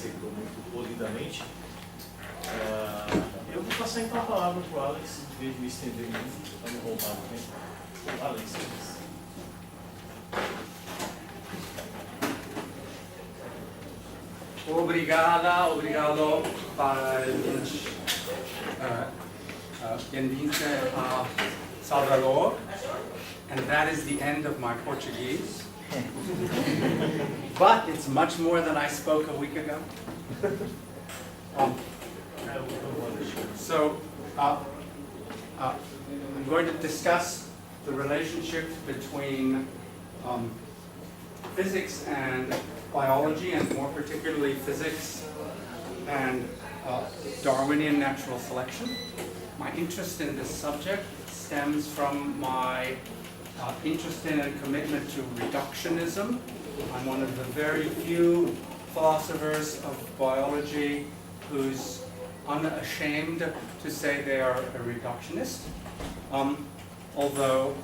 explicou muito polidamente. Eu vou passar então a palavra para o Alex, em vez de me estender muito, para não roubar o tempo. Alex, Obrigado para bem-vinda a Salvador, and that is the end of my Portuguese. But it's much more than I spoke a week ago. So I'm going to discuss the relationship between physics and biology, and more particularly physics and Darwinian natural selection. My interest in this subject stems from my interest in and commitment to reductionism. I'm one of the very few philosophers of biology who's unashamed to say they are a reductionist, although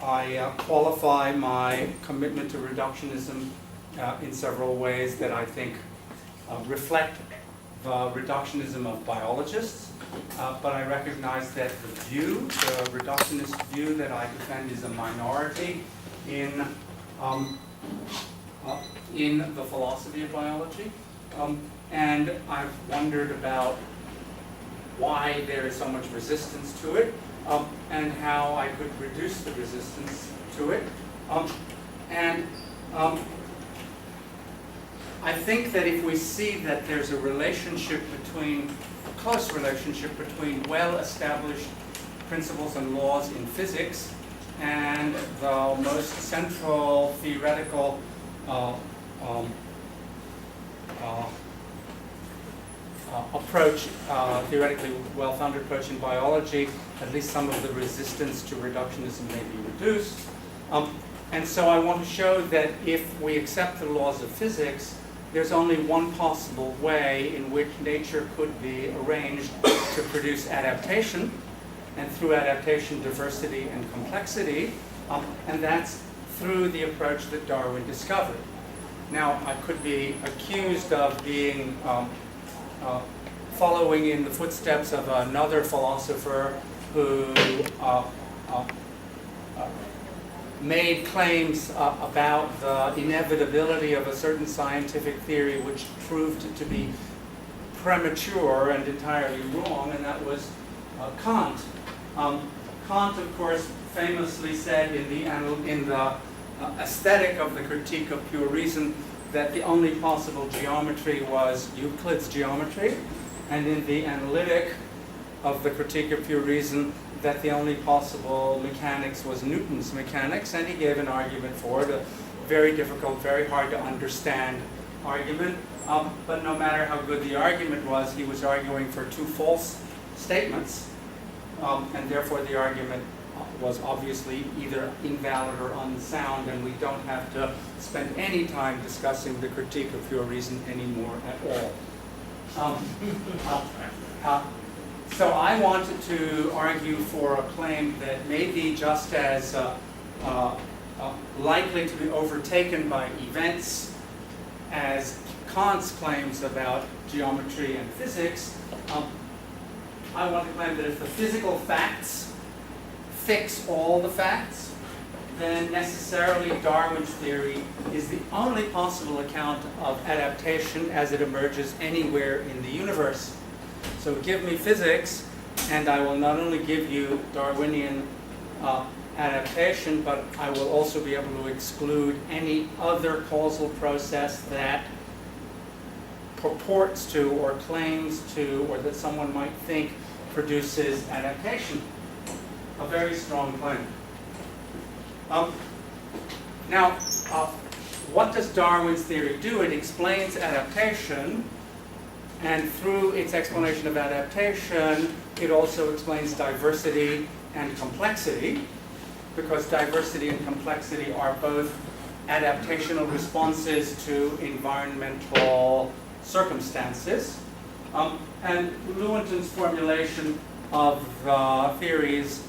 I qualify my commitment to reductionism in several ways that I think reflect the reductionism of biologists, but I recognize that the reductionist view that I defend is a minority in the philosophy of biology. And I've wondered about why there is so much resistance to it, and how I could reduce the resistance to it. I think that if we see that there's a close relationship between well-established principles and laws in physics and the most central theoretical approach, theoretically well-founded approach in biology, at least some of the resistance to reductionism may be reduced. And so I want to show that if we accept the laws of physics, there's only one possible way in which nature could be arranged to produce adaptation, and through adaptation, diversity and complexity, and that's through the approach that Darwin discovered. Now, I could be accused of being following in the footsteps of another philosopher who made claims about the inevitability of a certain scientific theory which proved to be premature and entirely wrong, and that was Kant. Kant, of course, famously said in the aesthetic of the Critique of Pure Reason that the only possible geometry was Euclid's geometry, and in the analytic of the Critique of Pure Reason that the only possible mechanics was Newton's mechanics, and he gave an argument for it, a very difficult, very hard to understand argument, but no matter how good the argument was, he was arguing for two false statements, and therefore the argument was obviously either invalid or unsound, and we don't have to spend any time discussing the Critique of Pure Reason anymore at all. So I wanted to argue for a claim that may be just as likely to be overtaken by events as Kant's claims about geometry and physics. I want to claim that if the physical facts fix all the facts, then necessarily Darwin's theory is the only possible account of adaptation as it emerges anywhere in the universe. So give me physics, and I will not only give you Darwinian adaptation, but I will also be able to exclude any other causal process that purports to or claims to, or that someone might think produces adaptation. A very strong claim. Now, what does Darwin's theory do? It explains adaptation, and through its explanation of adaptation, it also explains diversity and complexity, because diversity and complexity are both adaptational responses to environmental circumstances. And Lewontin's formulation of theory is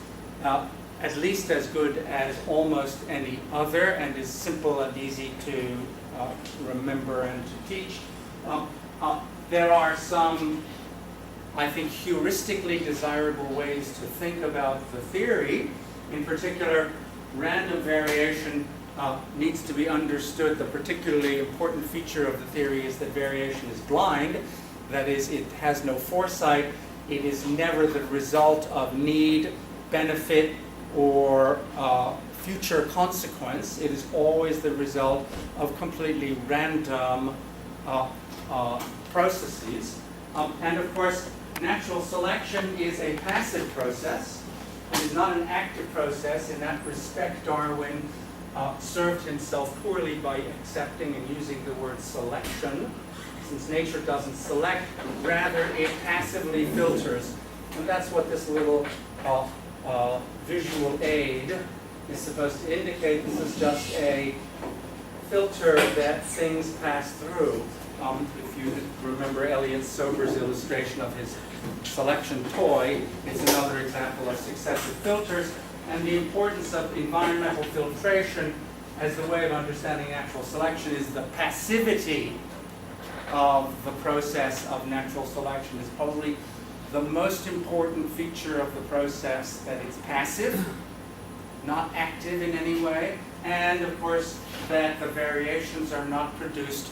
at least as good as almost any other, and is simple and easy to remember and to teach. There are some, I think, heuristically desirable ways to think about the theory. In particular, random variation needs to be understood. The particularly important feature of the theory is that variation is blind. That is, it has no foresight. It is never the result of need, benefit, or future consequence. It is always the result of completely random processes. And of course, natural selection is a passive process. It is not an active process. In that respect, Darwin served himself poorly by accepting and using the word selection, since nature doesn't select, rather it passively filters. And that's what this little visual aid is supposed to indicate. This is just a filter that things pass through. If you remember Elliot Sober's illustration of his selection toy, it's another example of successive filters. And the importance of environmental filtration as the way of understanding natural selection is the passivity of the process of natural selection is probably the most important feature of the process, that it's passive, not active in any way, and of course that the variations are not produced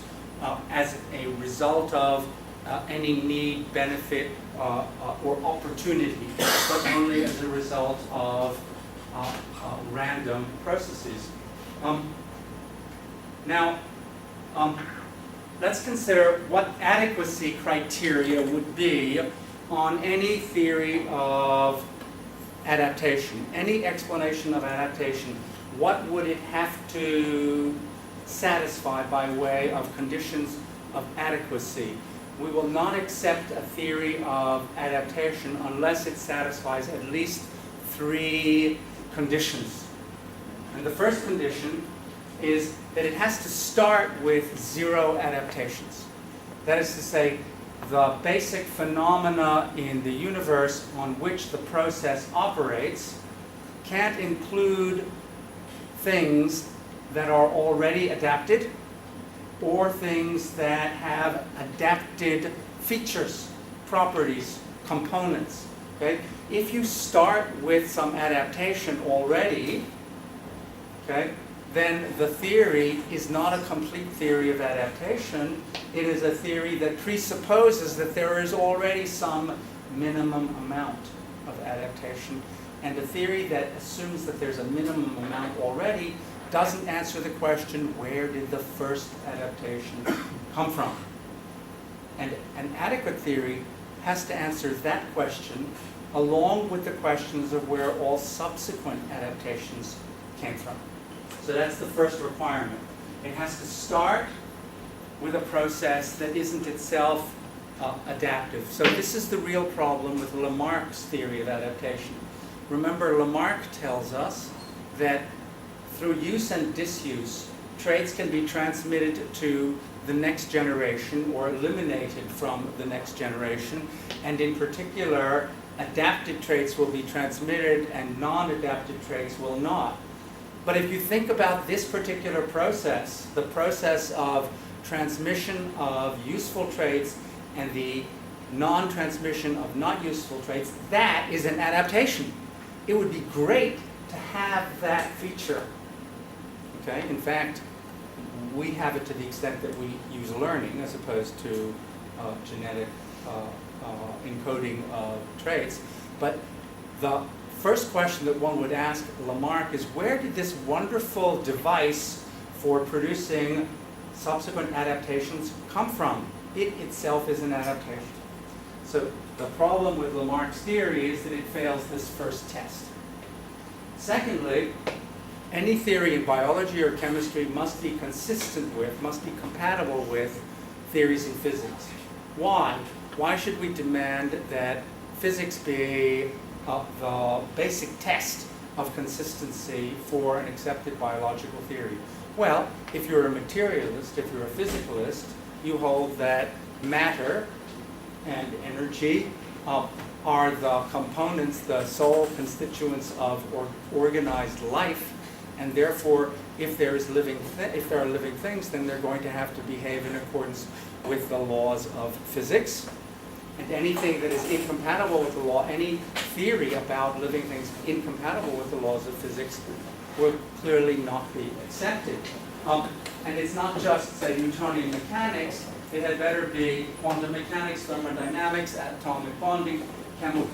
as a result of any need, benefit, or opportunity, but only as a result of random processes. Now, let's consider what adequacy criteria would be on any theory of adaptation, any explanation of adaptation. What would it have to satisfy by way of conditions of adequacy? We will not accept a theory of adaptation unless it satisfies at least 3 conditions. And the first condition is that it has to start with 0 adaptations. That is to say, the basic phenomena in the universe on which the process operates can't include things that are already adapted or things that have adapted features, properties, components. Okay? If you start with some adaptation already, okay, then the theory is not a complete theory of adaptation. It is a theory that presupposes that there is already some minimum amount of adaptation. And a theory that assumes that there's a minimum amount already doesn't answer the question, where did the first adaptation come from? And an adequate theory has to answer that question along with the questions of where all subsequent adaptations came from. So that's the first requirement. It has to start with a process that isn't itself adaptive. So this is the real problem with Lamarck's theory of adaptation. Remember, Lamarck tells us that through use and disuse, traits can be transmitted to the next generation or eliminated from the next generation. And in particular, adapted traits will be transmitted and non-adapted traits will not. But if you think about this particular process, the process of transmission of useful traits and the non-transmission of not useful traits, that is an adaptation. It would be great to have that feature. Okay? In fact, we have it to the extent that we use learning as opposed to genetic encoding of traits. But the first question that one would ask Lamarck is, where did this wonderful device for producing subsequent adaptations come from? It itself is an adaptation. So the problem with Lamarck's theory is that it fails this first test. Secondly, any theory in biology or chemistry must be consistent with, must be compatible with theories in physics. Why? Why should we demand that physics be the basic test of consistency for an accepted biological theory? Well, if you're a materialist, if you're a physicalist, you hold that matter and energy are the components, the sole constituents of organized life, and therefore, if there are living things, then they're going to have to behave in accordance with the laws of physics. And anything that is incompatible with the law, any theory about living things incompatible with the laws of physics, will clearly not be accepted. And it's not just, say, Newtonian mechanics. It had better be quantum mechanics, thermodynamics, atomic bonding, chemical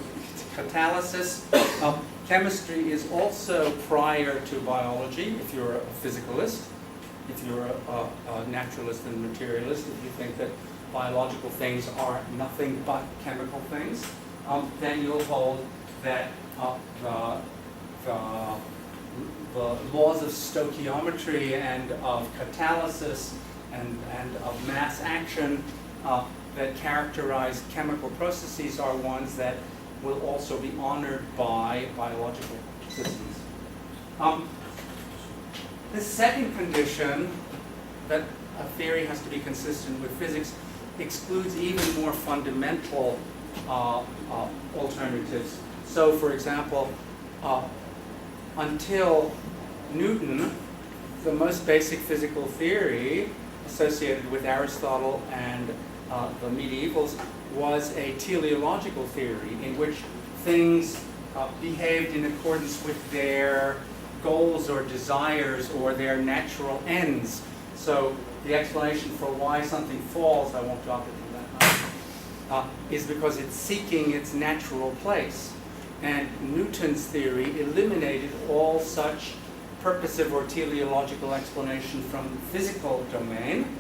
catalysis. Chemistry is also prior to biology, if you're a physicalist, if you're a naturalist and materialist, if you think that biological things are nothing but chemical things, then you'll hold that the laws of stoichiometry and of catalysis and of mass action that characterize chemical processes are ones that will also be honored by biological systems. The second condition, that a theory has to be consistent with physics, excludes even more fundamental alternatives. So, for example, until Newton, the most basic physical theory associated with Aristotle and the medievals was a teleological theory in which things behaved in accordance with their goals or desires or their natural ends. So the explanation for why something falls, I won't drop it from that, is because it's seeking its natural place. And Newton's theory eliminated all such purposive or teleological explanation from the physical domain.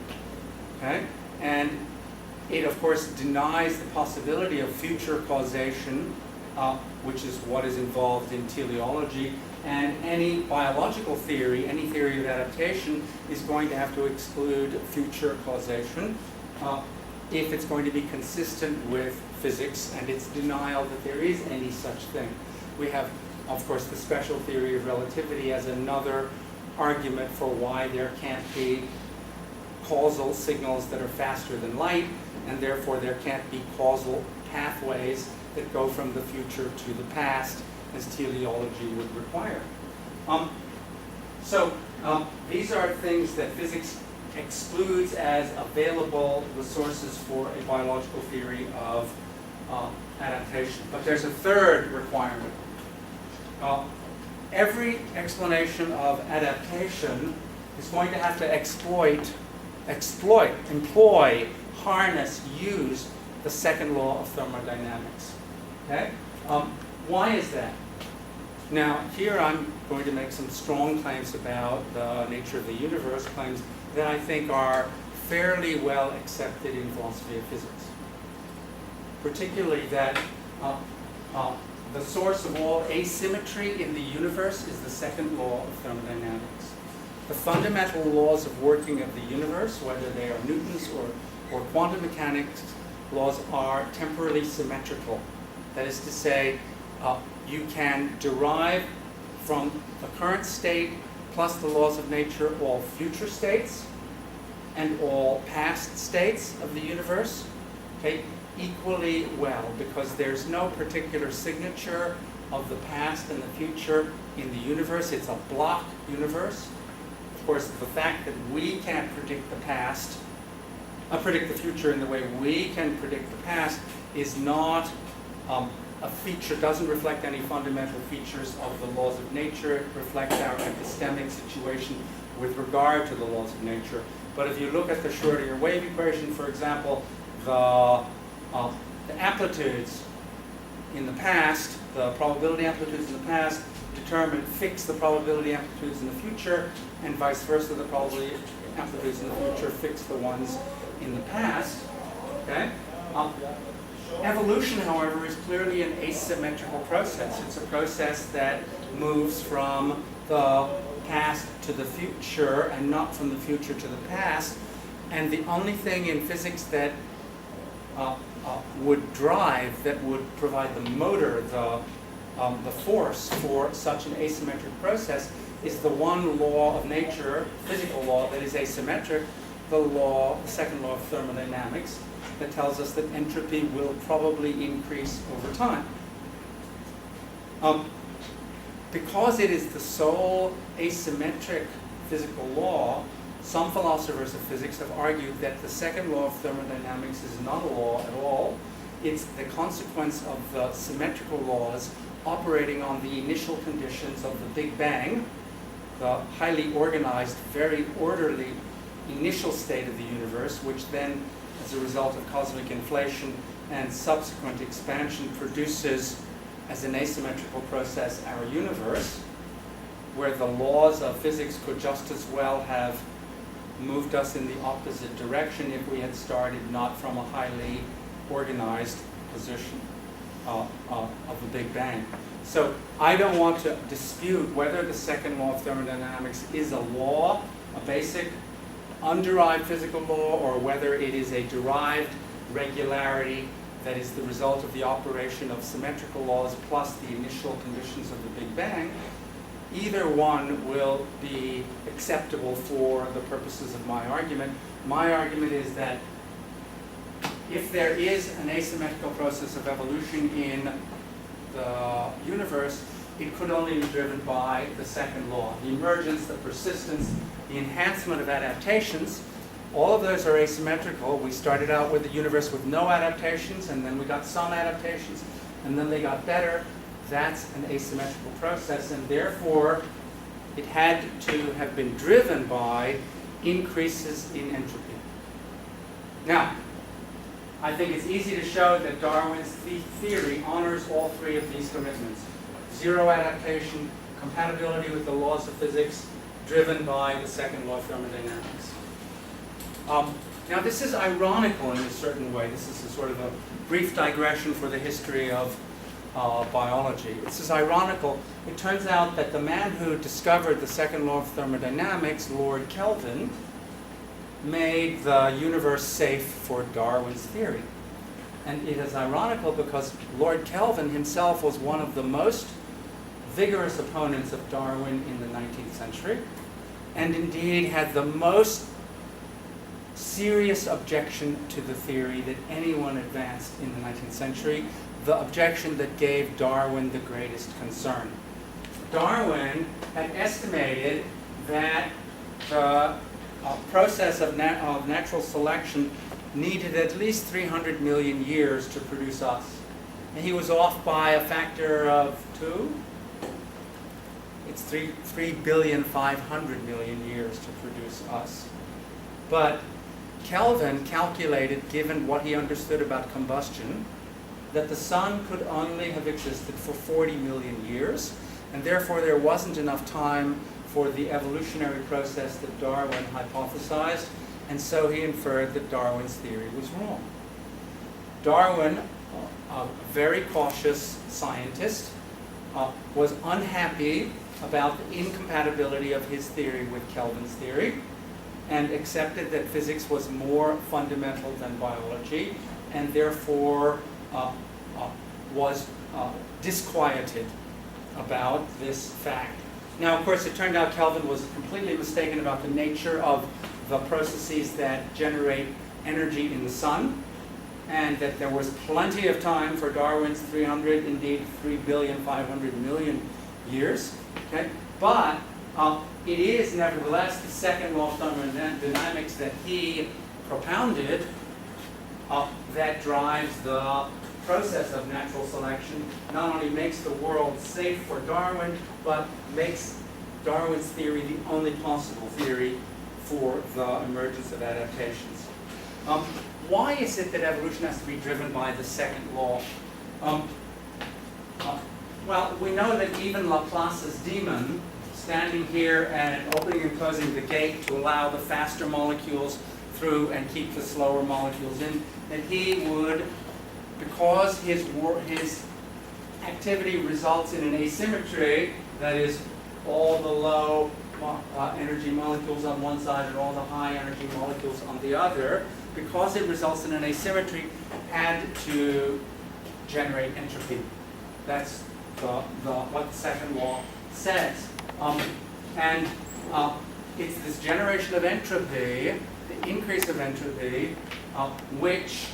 Okay? And it, of course, denies the possibility of future causation, which is what is involved in teleology. And any biological theory, any theory of adaptation, is going to have to exclude future causation if it's going to be consistent with physics and its denial that there is any such thing. We have, of course, the special theory of relativity as another argument for why there can't be causal signals that are faster than light, and therefore there can't be causal pathways that go from the future to the past, as teleology would require. These are things that physics excludes as available resources for a biological theory of adaptation. But there's a third requirement. Every explanation of adaptation is going to have to employ, harness, use the second law of thermodynamics. Okay? Why is that? Now, here I'm going to make some strong claims about the nature of the universe, claims that I think are fairly well accepted in philosophy of physics. Particularly that the source of all asymmetry in the universe is the second law of thermodynamics. The fundamental laws of working of the universe, whether they are Newton's or quantum mechanics laws, are temporally symmetrical. That is to say, you can derive from the current state plus the laws of nature all future states and all past states of the universe, okay, equally well, because there's no particular signature of the past and the future in the universe. It's a block universe. Of course, the fact that we can't predict the past, predict the future in the way we can predict the past, is not a feature, doesn't reflect any fundamental features of the laws of nature. It reflects our epistemic situation with regard to the laws of nature. But if you look at the Schrödinger wave equation, for example, the amplitudes in the past, the probability amplitudes in the past, fix the probability amplitudes in the future, and vice versa, the probability amplitudes in the future fix the ones in the past. Okay? Evolution, however, is clearly an asymmetrical process. It's a process that moves from the past to the future and not from the future to the past. And the only thing in physics that would drive, that would provide the motor, the force for such an asymmetric process is the one law of nature, physical law, that is asymmetric, the second law of thermodynamics, that tells us that entropy will probably increase over time. because it is the sole asymmetric physical law, some philosophers of physics have argued that the second law of thermodynamics is not a law at all. It's the consequence of the symmetrical laws operating on the initial conditions of the Big Bang, the highly organized, very orderly initial state of the universe, which then, as a result of cosmic inflation and subsequent expansion, produces, as an asymmetrical process, our universe, where the laws of physics could just as well have moved us in the opposite direction if we had started not from a highly organized position of the Big Bang. So I don't want to dispute whether the second law of thermodynamics is a law, a basic underived physical law, or whether it is a derived regularity that is the result of the operation of symmetrical laws plus the initial conditions of the Big Bang. Either one will be acceptable for the purposes of my argument. My argument is that if there is an asymmetrical process of evolution in the universe, it could only be driven by the second law. The emergence, the persistence, the enhancement of adaptations, all of those are asymmetrical. We started out with a universe with no adaptations, and then we got some adaptations, and then they got better. That's an asymmetrical process, and therefore it had to have been driven by increases in entropy. Now, I think it's easy to show that Darwin's theory honors all three of these commitments. Zero adaptation, compatibility with the laws of physics, driven by the second law of thermodynamics. Now, this is ironical in a certain way. This is a sort of a brief digression for the history of biology. This is ironical. It turns out that the man who discovered the second law of thermodynamics, Lord Kelvin, made the universe safe for Darwin's theory. And it is ironical because Lord Kelvin himself was one of the most vigorous opponents of Darwin in the 19th century, and indeed had the most serious objection to the theory that anyone advanced in the 19th century, the objection that gave Darwin the greatest concern. Darwin had estimated that the process of natural selection needed at least 300 million years to produce us. And he was off by a factor of 2. It's 3,500,000,000 years to produce us. But Kelvin calculated, given what he understood about combustion, that the sun could only have existed for 40 million years, and therefore there wasn't enough time for the evolutionary process that Darwin hypothesized, and so he inferred that Darwin's theory was wrong. Darwin, a very cautious scientist, was unhappy about the incompatibility of his theory with Kelvin's theory, and accepted that physics was more fundamental than biology, and therefore was disquieted about this fact. Now, of course, it turned out Kelvin was completely mistaken about the nature of the processes that generate energy in the sun, and that there was plenty of time for Darwin's 300, indeed 3,500,000,000 years. Okay? But it is nevertheless the second law of thermodynamics that he propounded that drives the process of natural selection, not only makes the world safe for Darwin, but makes Darwin's theory the only possible theory for the emergence of adaptations. Why is it that evolution has to be driven by the second law? Well, we know that even Laplace's demon, standing here and opening and closing the gate to allow the faster molecules through and keep the slower molecules in, that he would, because his activity results in an asymmetry, that is, all the low energy molecules on one side and all the high energy molecules on the other, because it results in an asymmetry, had to generate entropy. That's what the second law says. It's this generation of entropy, the increase of entropy, which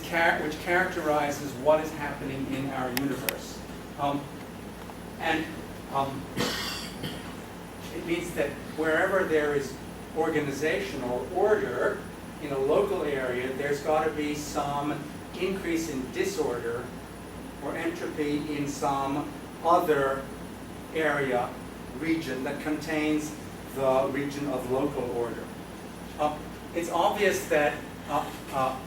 characterizes what is happening in our universe. And It means that wherever there is organizational order in a local area, there's got to be some increase in disorder or entropy in some other area, region that contains the region of local order. It's obvious that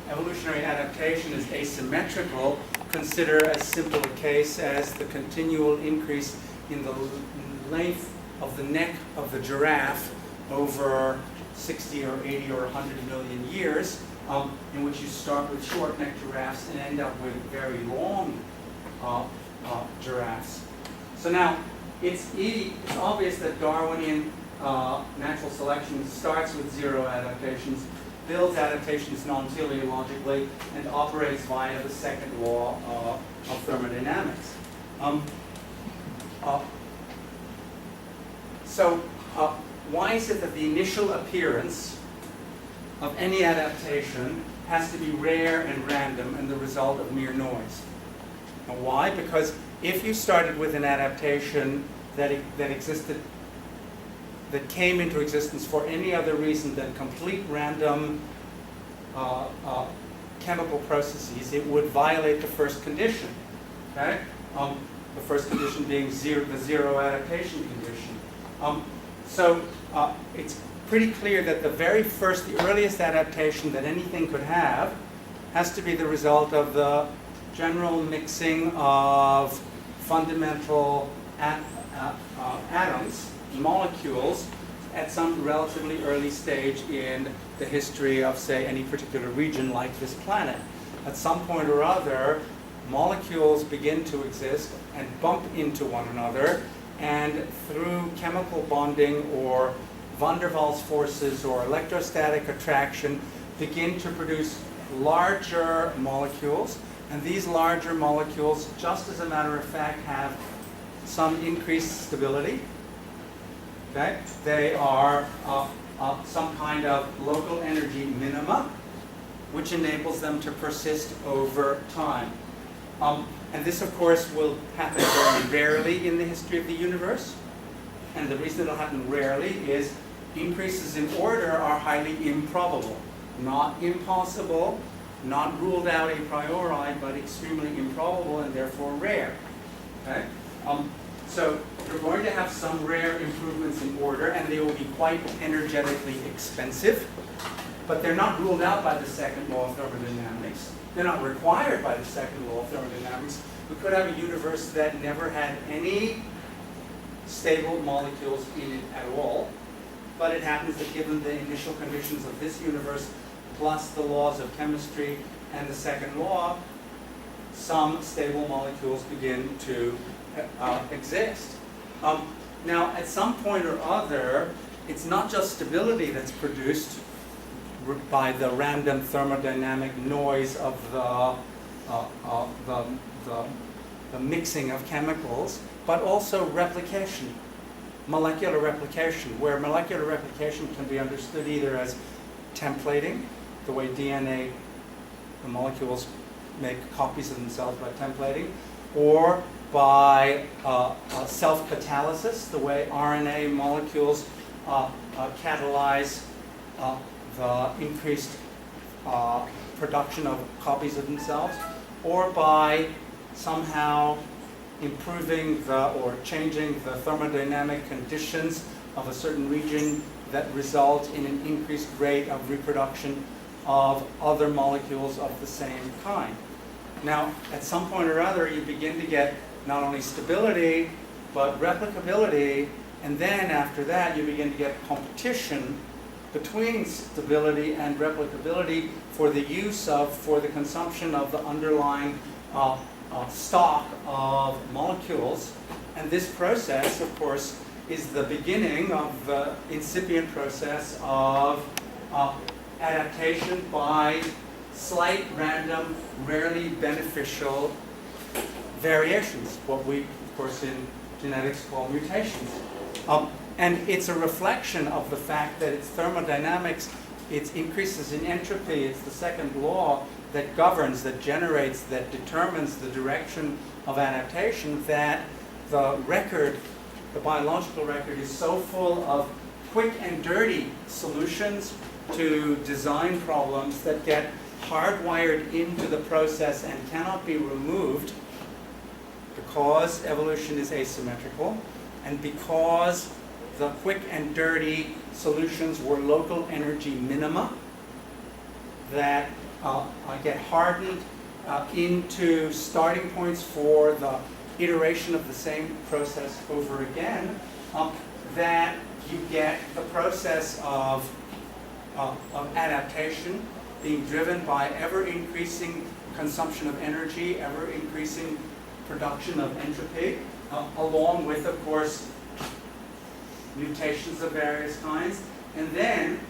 evolutionary adaptation is asymmetrical. Consider as simple a case as the continual increase in the length of the neck of the giraffe over 60 or 80 or 100 million years, in which you start with short-necked giraffes and end up with very long giraffes. So now, it's obvious that Darwinian natural selection starts with zero adaptations, builds adaptations non-teleologically, and operates via the second law of thermodynamics. Why is it that the initial appearance of any adaptation has to be rare and random and the result of mere noise? And why? Because if you started with an adaptation that existed, that came into existence for any other reason than complete random chemical processes, it would violate the first condition. Okay? The first condition being the zero adaptation condition. It's pretty clear that the earliest adaptation that anything could have has to be the result of the general mixing of fundamental atoms, molecules, at some relatively early stage in the history of, say, any particular region like this planet. At some point or other, molecules begin to exist and bump into one another, and through chemical bonding or van der Waals forces or electrostatic attraction begin to produce larger molecules. And these larger molecules, just as a matter of fact, have some increased stability. Okay? They are some kind of local energy minima, which enables them to persist over time. And this, of course, will happen very rarely in the history of the universe. And the reason it'll happen rarely is increases in order are highly improbable. Not impossible, not ruled out a priori, but extremely improbable and therefore rare. Okay? So you're going to have some rare improvements in order, and they will be quite energetically expensive, but they're not ruled out by the second law of thermodynamics. They're not required by the second law of thermodynamics. We could have a universe that never had any stable molecules in it at all, but it happens that given the initial conditions of this universe, plus the laws of chemistry and the second law, some stable molecules begin to exist. Now, at some point or other, it's not just stability that's produced by the random thermodynamic noise of the mixing of chemicals, but also replication, molecular replication, where molecular replication can be understood either as templating, the way DNA, the molecules make copies of themselves by templating, or by self-catalysis, the way RNA molecules catalyze the increased production of copies of themselves, or by somehow improving or changing the thermodynamic conditions of a certain region that result in an increased rate of reproduction of other molecules of the same kind. Now, at some point or other, you begin to get not only stability, but replicability, and then after that, you begin to get competition between stability and replicability for the consumption of the underlying stock of molecules. And this process, of course, is the beginning of the incipient process of adaptation by slight, random, rarely beneficial variations, what we, of course, in genetics call mutations. And it's a reflection of the fact that it's thermodynamics, it's increases in entropy, it's the second law that governs, that generates, that determines the direction of adaptation, that the record the biological record is so full of quick and dirty solutions to design problems that get hardwired into the process and cannot be removed because evolution is asymmetrical and because the quick and dirty solutions were local energy minima that get hardened into starting points for the iteration of the same process over again, that you get the process of adaptation being driven by ever-increasing consumption of energy, ever-increasing production of entropy, along with, of course, mutations of various kinds. And then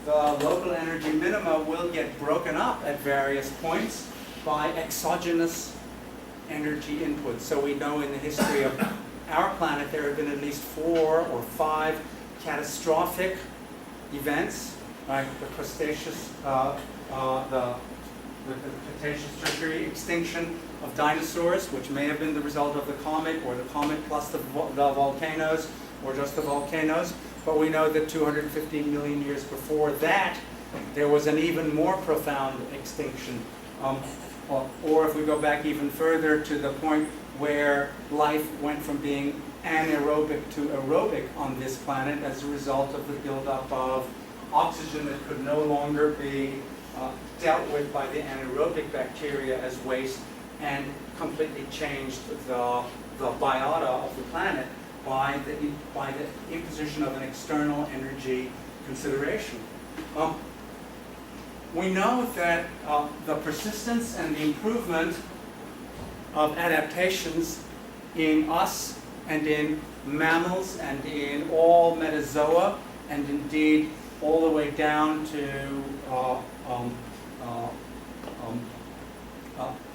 the local energy minima will get broken up at various points by exogenous energy inputs. So we know in the history of our planet there have been at least 4 or 5 catastrophic events, like the Cretaceous, the Cretaceous tertiary extinction of dinosaurs, which may have been the result of the comet, or the comet plus the volcanoes, or just the volcanoes. But we know that 250 million years before that, there was an even more profound extinction. Or if we go back even further to the point where life went from being anaerobic to aerobic on this planet as a result of the buildup of oxygen that could no longer be dealt with by the anaerobic bacteria as waste, and completely changed the biota of the planet by the imposition of an external energy consideration. We know that the persistence and the improvement of adaptations in us and in mammals and in all metazoa, and indeed all the way down to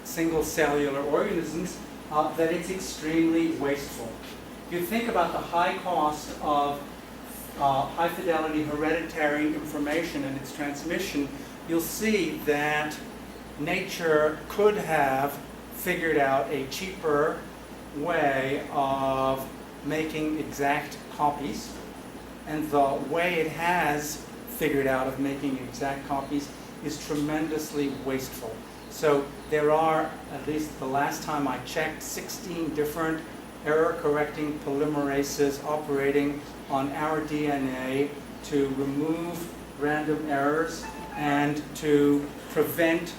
single cellular organisms, that it's extremely wasteful. If you think about the high cost of high fidelity hereditary information and its transmission, you'll see that nature could have figured out a cheaper way of making exact copies, and the way it has figured out of making exact copies is tremendously wasteful. So there are, at least the last time I checked, 16 different error-correcting polymerases operating on our DNA to remove random errors and to prevent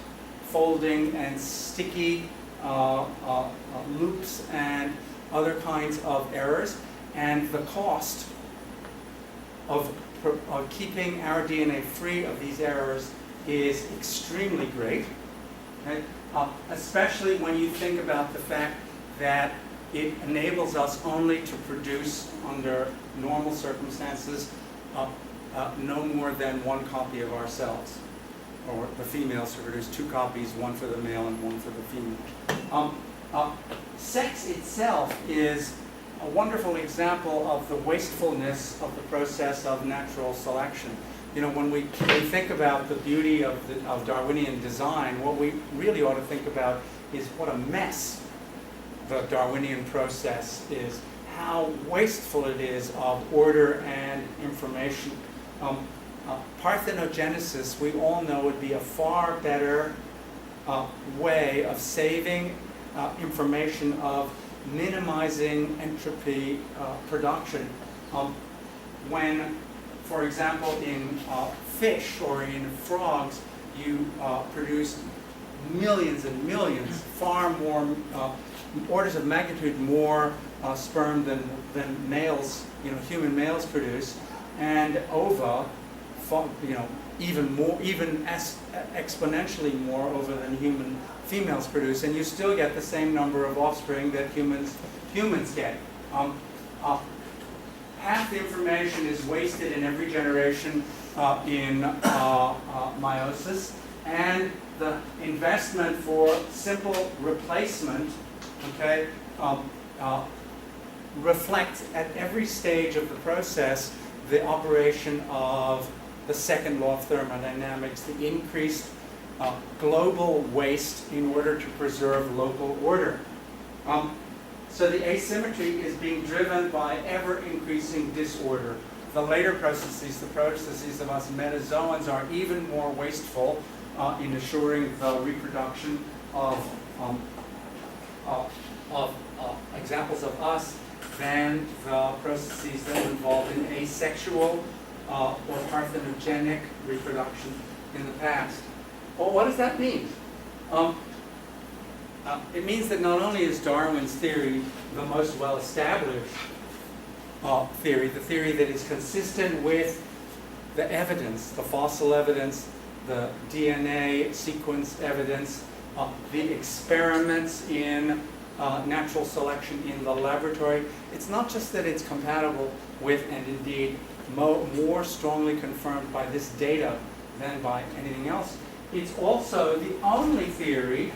folding and sticky loops and other kinds of errors. And the cost of keeping our DNA free of these errors is extremely great, okay? Especially when you think about the fact that it enables us only to produce, under normal circumstances, no more than 1 copy of ourselves, or the females to produce 2 copies, 1 for the male and 1 for the female. Sex itself is a wonderful example of the wastefulness of the process of natural selection. You know, when we think about the beauty of Darwinian design, what we really ought to think about is what a mess the Darwinian process is, how wasteful it is of order and information. Parthenogenesis, we all know, would be a far better way of saving information, of minimizing entropy production. When, for example, in fish or in frogs, you produce millions and millions, far more, orders of magnitude more sperm than males, human males produce, and ova, even more, even exponentially more ova than human females produce, and you still get the same number of offspring that humans get. Half the information is wasted in every generation in meiosis, and the investment for simple replacement, okay, reflects at every stage of the process the operation of the second law of thermodynamics, the increased global waste in order to preserve local order. So the asymmetry is being driven by ever-increasing disorder. The later processes, the processes of us metazoans, are even more wasteful in assuring the reproduction of examples of us than the processes that are involved in asexual or parthenogenic reproduction in the past. Well, what does that mean? It means that not only is Darwin's theory the most well-established theory, the theory that is consistent with the evidence, the fossil evidence, the DNA sequence evidence, the experiments in natural selection in the laboratory. It's not just that it's compatible with, and indeed more strongly confirmed by this data than by anything else. It's also the only theory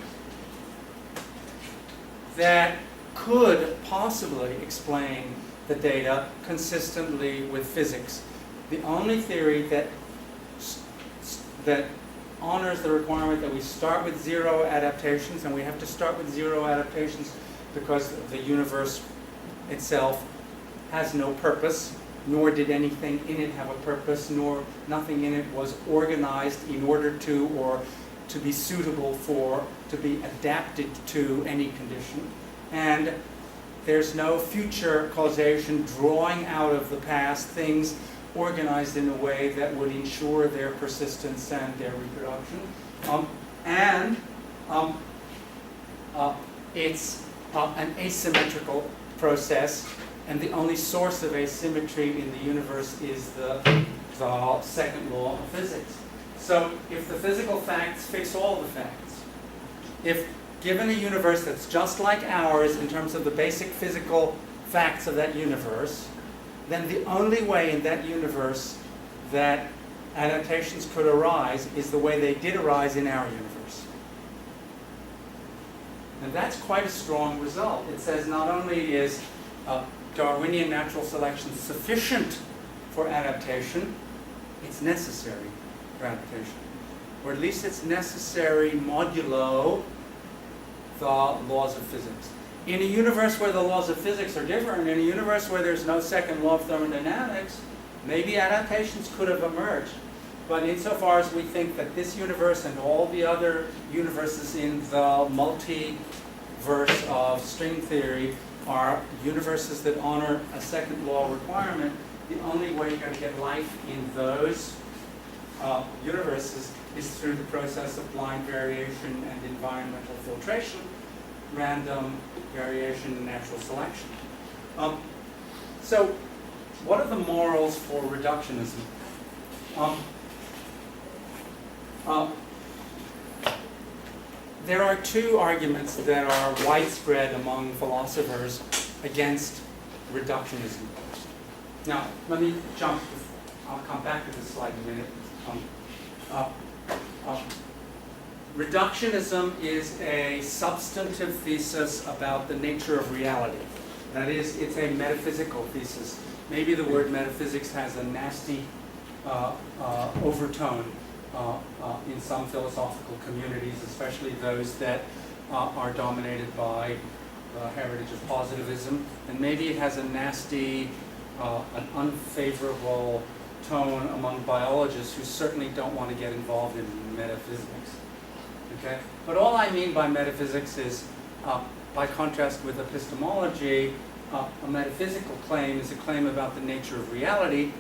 that could possibly explain the data consistently with physics. The only theory that honors the requirement that we start with zero adaptations, and we have to start with zero adaptations because the universe itself has no purpose, nor did anything in it have a purpose, nor nothing in it was organized in order to, or to be suitable for, to be adapted to any condition. And there's no future causation drawing out of the past things organized in a way that would ensure their persistence and their reproduction. It's an asymmetrical process, and the only source of asymmetry in the universe is the second law of physics. So if the physical facts fix all the facts, if given a universe that's just like ours in terms of the basic physical facts of that universe, then the only way in that universe that adaptations could arise is the way they did arise in our universe. And that's quite a strong result. It says not only is Darwinian natural selection sufficient for adaptation, it's necessary for adaptation. Or at least it's necessary modulo the laws of physics. In a universe where the laws of physics are different, in a universe where there's no second law of thermodynamics, maybe adaptations could have emerged. But insofar as we think that this universe and all the other universes in the multiverse of string theory are universes that honor a second law requirement, the only way you're going to get life in those universes is through the process of blind variation and environmental filtration, random variation and natural selection. So what are the morals for reductionism? There are two arguments that are widespread among philosophers against reductionism. Now, let me jump. I'll come back to this slide in a minute. Reductionism is a substantive thesis about the nature of reality. That is, it's a metaphysical thesis. Maybe the word metaphysics has a nasty overtone in some philosophical communities, especially those that are dominated by the heritage of positivism. And maybe it has a nasty, an unfavorable tone among biologists who certainly don't want to get involved in metaphysics. Okay? But all I mean by metaphysics is, by contrast with epistemology, a metaphysical claim is a claim about the nature of reality.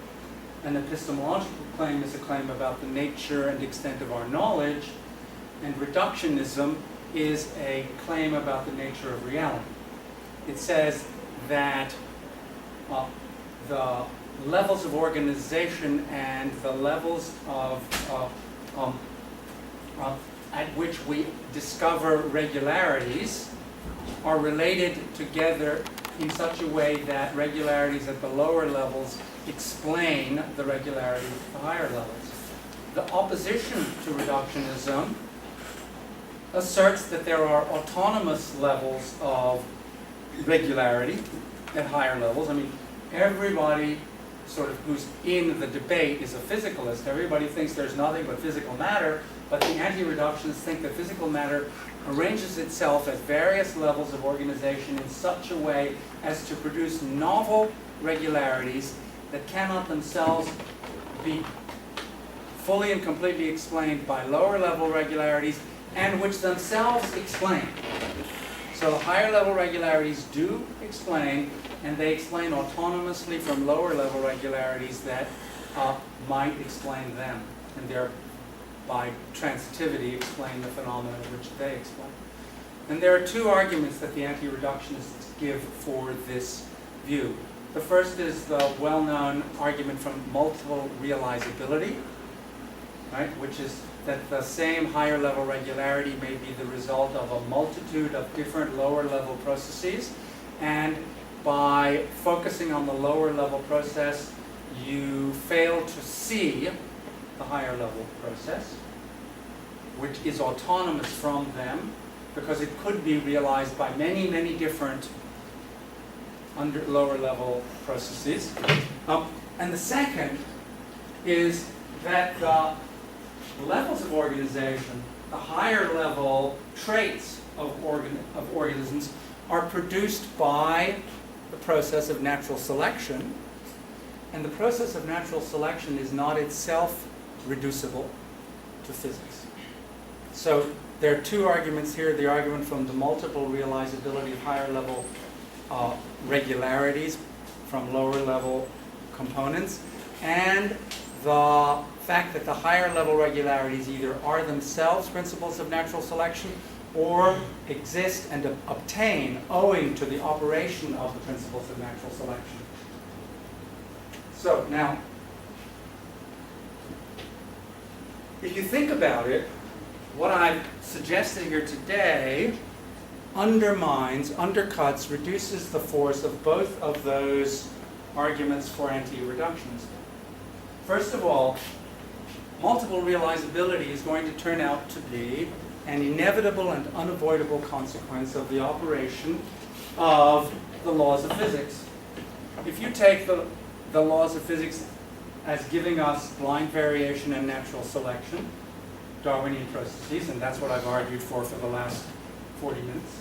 An epistemological claim is a claim about the nature and extent of our knowledge. And reductionism is a claim about the nature of reality. It says that the levels of organization and the levels of at which we discover regularities are related together in such a way that regularities at the lower levels explain the regularities at the higher levels. The opposition to reductionism asserts that there are autonomous levels of regularity at higher levels. I mean, everybody sort of who's in the debate is a physicalist. Everybody thinks there's nothing but physical matter, but the anti-reductionists think that physical matter arranges itself at various levels of organization in such a way as to produce novel regularities that cannot themselves be fully and completely explained by lower level regularities, and which themselves explain. So the higher level regularities do explain, and they explain autonomously from lower level regularities that might explain them, and thereby transitivity explain the phenomena which they explain. And there are two arguments that the anti-reductionists give for this view. The first is the well-known argument from multiple realizability, right, which is that the same higher level regularity may be the result of a multitude of different lower level processes, and by focusing on the lower level process, you fail to see the higher level process, which is autonomous from them, because it could be realized by many, many different lower level processes. And the second is that the levels of organization, the higher level traits of organisms, are produced by the process of natural selection, and the process of natural selection is not itself reducible to physics. So there are two arguments here: the argument from the multiple realizability of higher level regularities from lower level components, and the fact that the higher level regularities either are themselves principles of natural selection or exist and obtain owing to the operation of the principles of natural selection. So now, if you think about it, what I've suggested here today undercuts, reduces the force of both of those arguments for anti-reductionism. First of all, multiple realizability is going to turn out to be an inevitable and unavoidable consequence of the operation of the laws of physics. If you take the laws of physics as giving us blind variation and natural selection, Darwinian processes, and that's what I've argued for the last 40 minutes,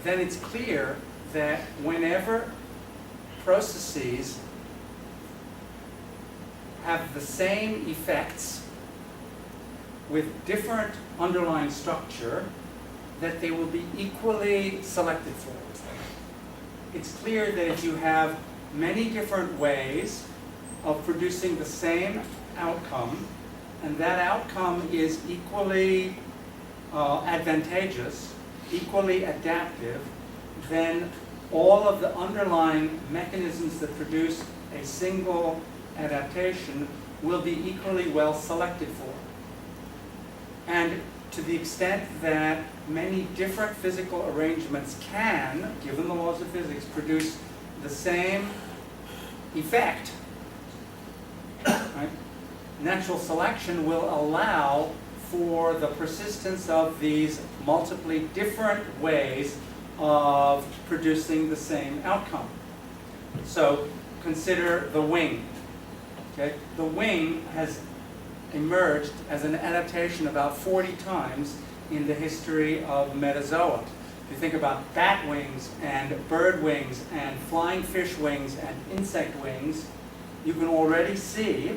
then it's clear that whenever processes have the same effects with different underlying structure, that they will be equally selected for. It's clear that if you have many different ways of producing the same outcome, and that outcome is equally advantageous, equally adaptive, then all of the underlying mechanisms that produce a single adaptation will be equally well selected for. And to the extent that many different physical arrangements can, given the laws of physics, produce the same effect, right? Natural selection will allow for the persistence of these multiply different ways of producing the same outcome. So consider the wing. Okay? The wing has emerged as an adaptation about 40 times in the history of metazoa. If you think about bat wings and bird wings and flying fish wings and insect wings, you can already see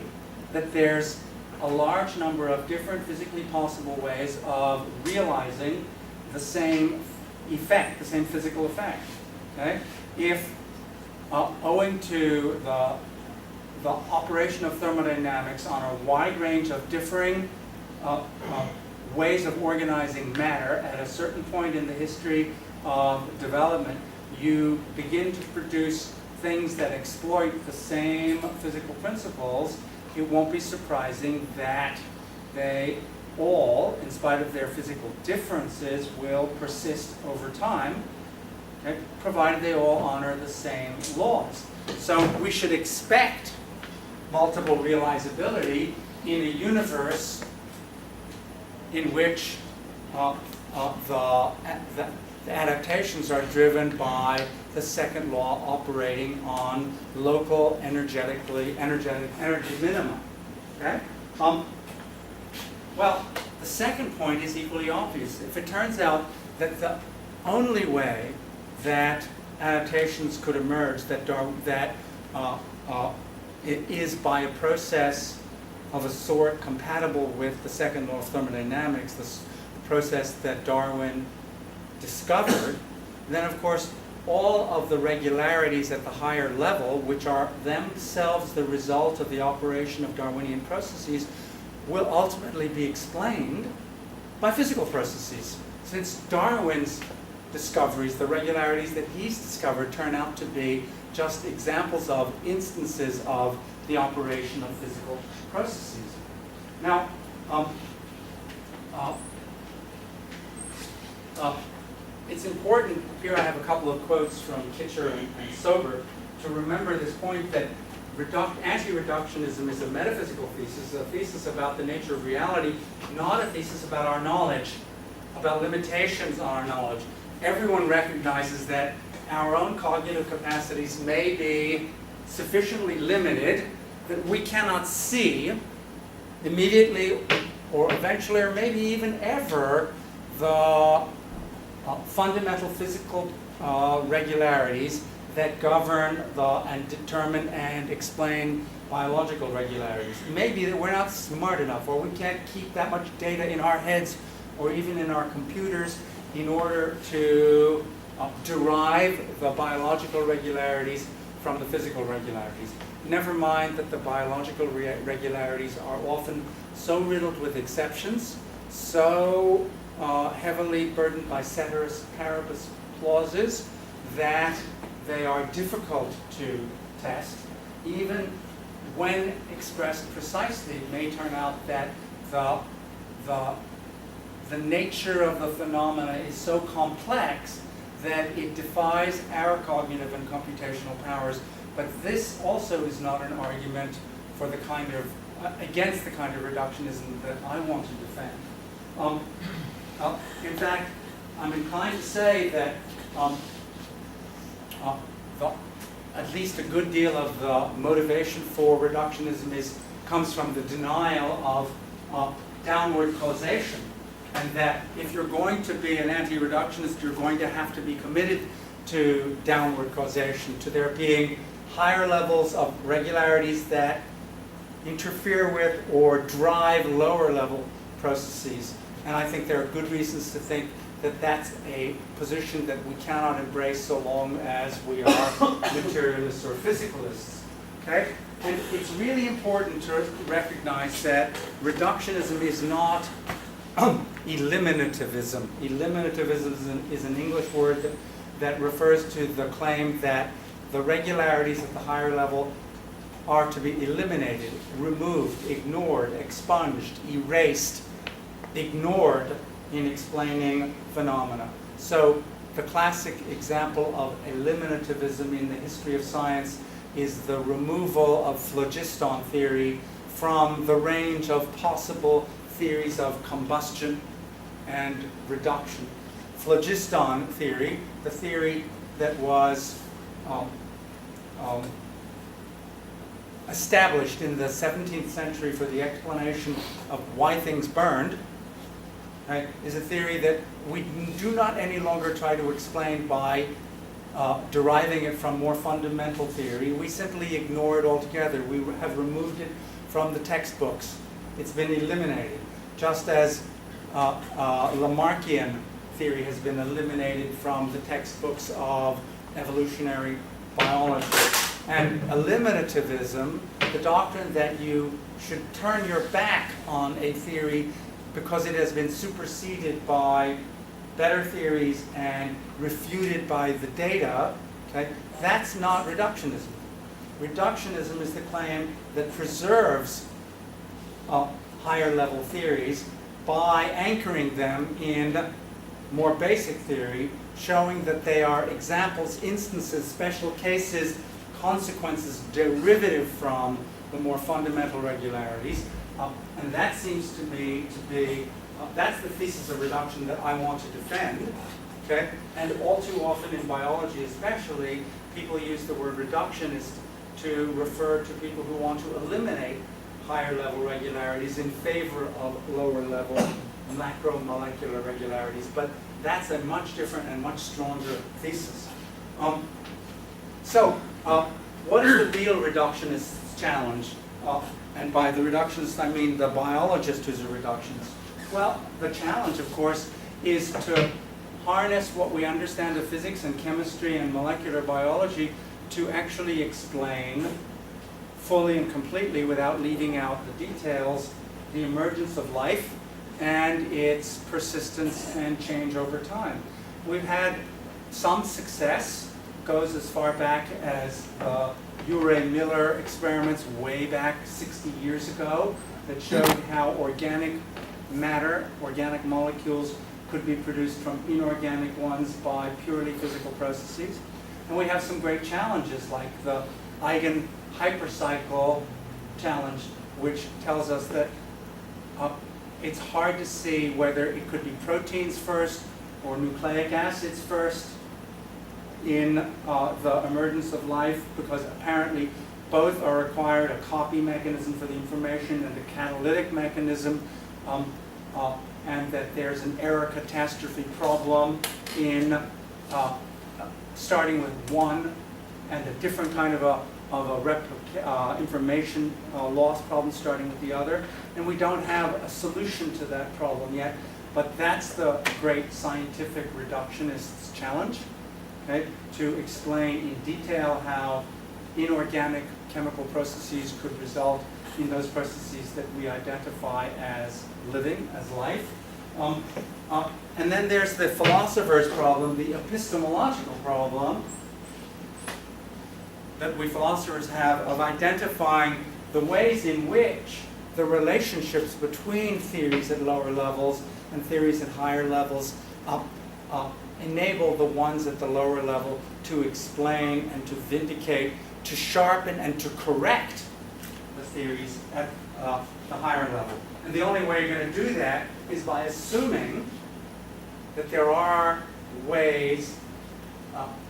that there's a large number of different physically possible ways of realizing the same effect, the same physical effect. Okay? If, owing to the operation of thermodynamics on a wide range of differing ways of organizing matter at a certain point in the history of development, you begin to produce things that exploit the same physical principles, it won't be surprising that they all, in spite of their physical differences, will persist over time, okay, provided they all honor the same laws. So we should expect multiple realizability in a universe in which the adaptations are driven by the second law operating on local energy minima. Okay? Well, the second point is equally obvious. If it turns out that the only way that adaptations could emerge it is by a process of a sort compatible with the second law of thermodynamics, the process that Darwin discovered, then of course all of the regularities at the higher level, which are themselves the result of the operation of Darwinian processes, will ultimately be explained by physical processes. Since Darwin's discoveries, the regularities that he's discovered, turn out to be just examples of instances of the operation of physical processes. Now, it's important, here I have a couple of quotes from Kitcher and Sober, to remember this point that anti-reductionism is a metaphysical thesis, a thesis about the nature of reality, not a thesis about our knowledge, about limitations on our knowledge. Everyone recognizes that our own cognitive capacities may be sufficiently limited that we cannot see immediately or eventually or maybe even ever the fundamental physical regularities that govern and determine and explain biological regularities. Maybe that we're not smart enough, or we can't keep that much data in our heads or even in our computers in order to derive the biological regularities from the physical regularities. Never mind that the biological regularities are often so riddled with exceptions, so heavily burdened by ceteris paribus clauses, that they are difficult to test. Even when expressed precisely, it may turn out that the nature of the phenomena is so complex that it defies our cognitive and computational powers. But this also is not an argument for the kind of against the kind of reductionism that I want to defend. In fact, I'm inclined to say that at least a good deal of the motivation for reductionism comes from the denial of downward causation, and that if you're going to be an anti-reductionist, you're going to have to be committed to downward causation, to there being higher levels of regularities that interfere with or drive lower level processes. And I think there are good reasons to think that that's a position that we cannot embrace so long as we are materialists or physicalists. Okay? And it's really important to recognize that reductionism is not eliminativism. Eliminativism is an English word that refers to the claim that the regularities at the higher level are to be eliminated, removed, ignored, expunged, erased, ignored in explaining phenomena. So the classic example of eliminativism in the history of science is the removal of phlogiston theory from the range of possible theories of combustion and reduction. Phlogiston theory, the theory that was established in the 17th century for the explanation of why things burned, right, is a theory that we do not any longer try to explain by deriving it from more fundamental theory. We simply ignore it altogether. We have removed it from the textbooks. It's been eliminated, just as Lamarckian theory has been eliminated from the textbooks of evolutionary biology. And eliminativism, the doctrine that you should turn your back on a theory because it has been superseded by better theories and refuted by the data, okay, that's not reductionism. Reductionism is the claim that preserves higher level theories by anchoring them in more basic theory, showing that they are examples, instances, special cases, consequences derivative from the more fundamental regularities. And that seems to be that's the thesis of reduction that I want to defend. Okay? And all too often in biology especially, people use the word reductionist to refer to people who want to eliminate higher level regularities in favor of lower level macromolecular regularities. But that's a much different and much stronger thesis. What is the real reductionist's challenge? And by the reductionist, I mean the biologist who's a reductionist. Well, the challenge, of course, is to harness what we understand of physics and chemistry and molecular biology to actually explain fully and completely, without leaving out the details, the emergence of life and its persistence and change over time. We've had some success, goes as far back as Urey-Miller experiments way back 60 years ago that showed how organic matter, organic molecules, could be produced from inorganic ones by purely physical processes. And we have some great challenges like the eigen hypercycle challenge, which tells us that it's hard to see whether it could be proteins first or nucleic acids first in the emergence of life, because apparently both are required, a copy mechanism for the information and a catalytic mechanism, and that there's an error catastrophe problem in starting with one and a different kind of a information loss problem starting with the other. And we don't have a solution to that problem yet, but that's the great scientific reductionist's challenge, okay? To explain in detail how inorganic chemical processes could result in those processes that we identify as living, as life. And then there's the philosopher's problem, the epistemological problem that we philosophers have of identifying the ways in which the relationships between theories at lower levels and theories at higher levels enable the ones at the lower level to explain and to vindicate, to sharpen and to correct the theories at the higher level. And the only way you're going to do that is by assuming that there are ways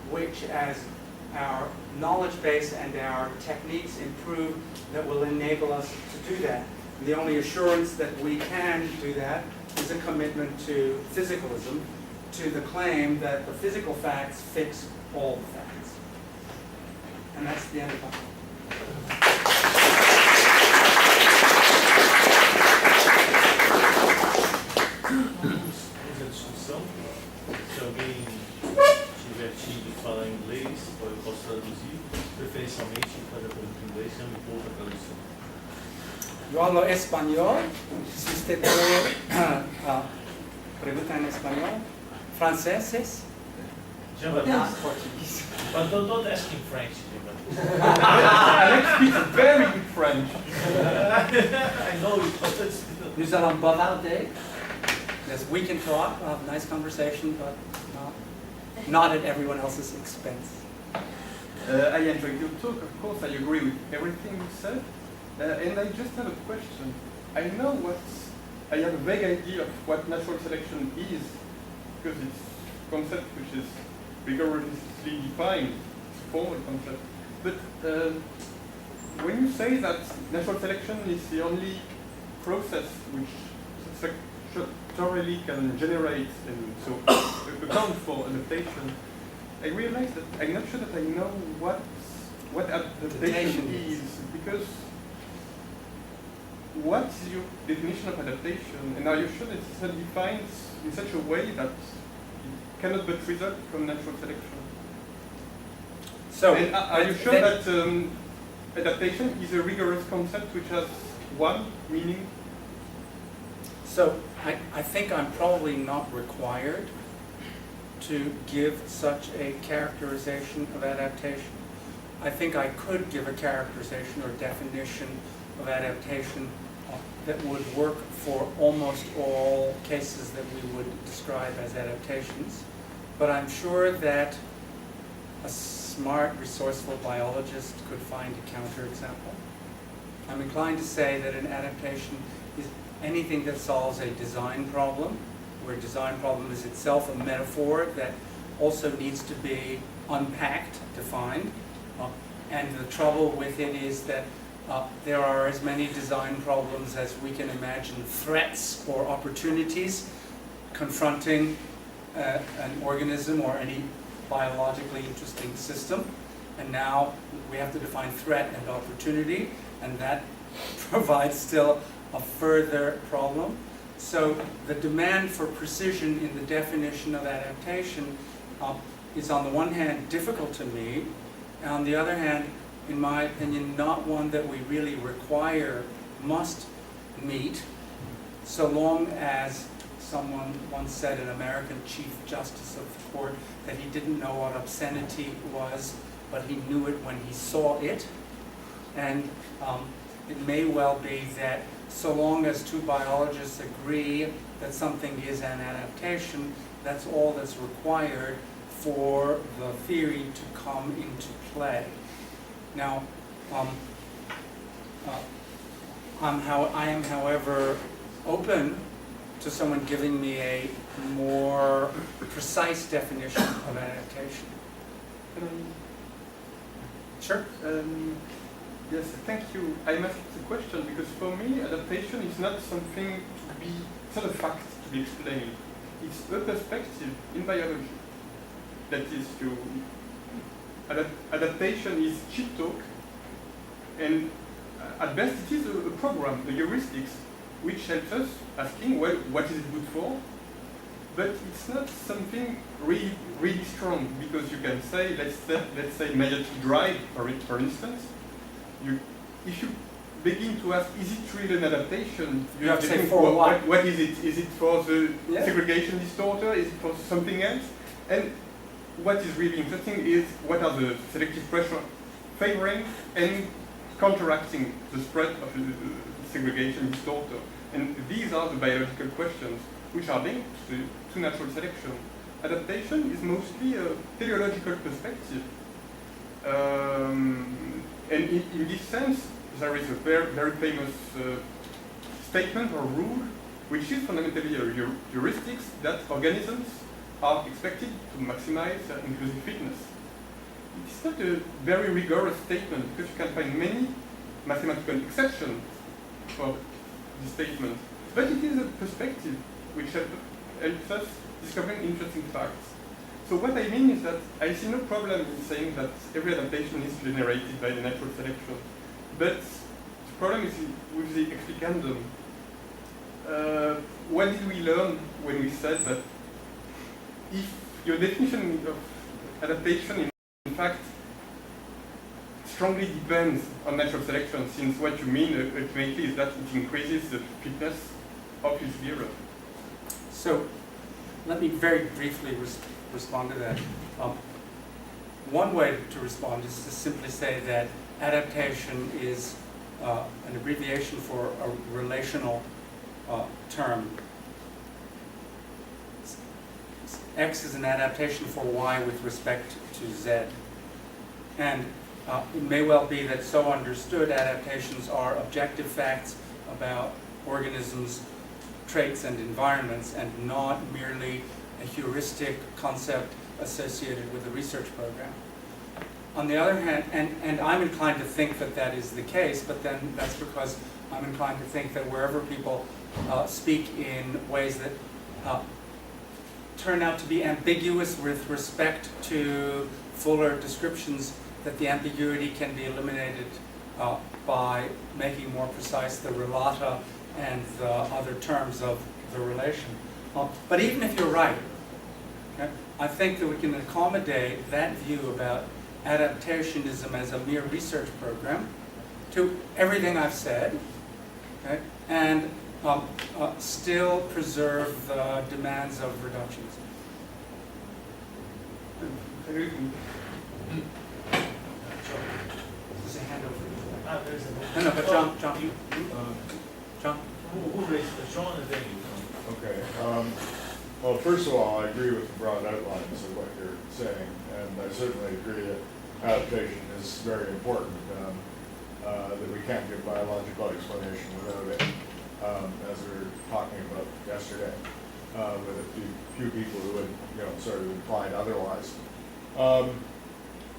which, as our knowledge base and our techniques improve, that will enable us to do that. And the only assurance that we can do that is a commitment to physicalism, to the claim that the physical facts fix all the facts. And that's the end of my Se alguém tiver tido falar inglês, eu posso traduzir, preferencialmente para a pergunta em inglês, eu me pouco a tradução. Yo hablo español, si usted puede preguntar en español. Franceses? Javanese. Portuguese. But don't ask in French, Alex speaks very good French. I know it, but it's... Nous allons bavarder. Yes, we can talk, we'll have a nice conversation, but not at everyone else's expense. I enjoyed your talk, of course. I agree with everything you said. And I just have a question. I have a vague idea of what natural selection is, because it's a concept which is rigorously defined. It's a formal concept. But when you say that natural selection is the only process which satisfactorily can generate and so account for adaptation, I realize that I'm not sure that I know what adaptation is, because what's your definition of adaptation, and are you sure that it's defined in such a way that it cannot but result from natural selection? So, and are you sure that adaptation is a rigorous concept which has one meaning? So, I think I'm probably not required to give such a characterization of adaptation. I think I could give a characterization or definition of adaptation that would work for almost all cases that we would describe as adaptations. But I'm sure that a smart, resourceful biologist could find a counterexample. I'm inclined to say that an adaptation is anything that solves a design problem, where design problem is itself a metaphor that also needs to be unpacked, defined. And the trouble with it is that there are as many design problems as we can imagine threats or opportunities confronting an organism or any biologically interesting system. And now we have to define threat and opportunity, and that provides still a further problem. So the demand for precision in the definition of adaptation is on the one hand difficult to meet, and on the other hand, in my opinion, not one that we really require, must meet, so long as someone once said, an American Chief Justice of the Court, that he didn't know what obscenity was, but he knew it when he saw it. And it may well be that so long as two biologists agree that something is an adaptation, that's all that's required for the theory to come into play. Now, I am, however, open to someone giving me a more precise definition of adaptation. Sure. Yes, thank you. I must ask the question because for me, adaptation is not something to be, it's not a fact to be explained. It's a perspective in biology. That is to, adaptation is cheap talk, and at best it is a program, a heuristics, which helps us asking, well, what is it good for? But it's not something really strong, because you can say, let's say mediatic drive, for instance. If you begin to ask, is it really an adaptation? You have to say for what? What is it? Is it for the segregation distorter? Is it for something else? And what is really interesting is what are the selective pressure favoring and counteracting the spread of the segregation distorter. And these are the biological questions which are linked to natural selection. Adaptation is mostly a teleological perspective. And in this sense, there is a very famous statement or rule, which is fundamentally a heuristics that organisms are expected to maximize their inclusive fitness. It's not a very rigorous statement, because you can find many mathematical exceptions for this statement. But it is a perspective which helps us discovering interesting facts. So what I mean is that I see no problem in saying that every adaptation is generated by the natural selection. But the problem is with the explicandum. What did we learn when we said that if your definition of adaptation in fact strongly depends on natural selection, since what you mean ultimately is that it increases the fitness of his bearer. So let me very briefly respond to that. One way to respond is to simply say that adaptation is an abbreviation for a relational term. X is an adaptation for Y with respect to Z. And it may well be that so understood adaptations are objective facts about organisms, traits, and environments, and not merely a heuristic concept associated with a research program. On the other hand, and I'm inclined to think that that is the case, but then that's because I'm inclined to think that wherever people speak in ways that turn out to be ambiguous with respect to fuller descriptions, that the ambiguity can be eliminated by making more precise the relata and the other terms of the relation. But even if you're right, okay, I think that we can accommodate that view about adaptationism as a mere research program to everything I've said, okay, and still preserve the demands of reductionism. There's a hand over There's there. a No, but John. John? Who raised the John and then you? Okay. Well, first of all, I agree with the broad outlines of what you're saying, and I certainly agree that adaptation is very important, that we can't give biological explanation without it, as we were talking about yesterday, with a few people who had, sort of implied otherwise.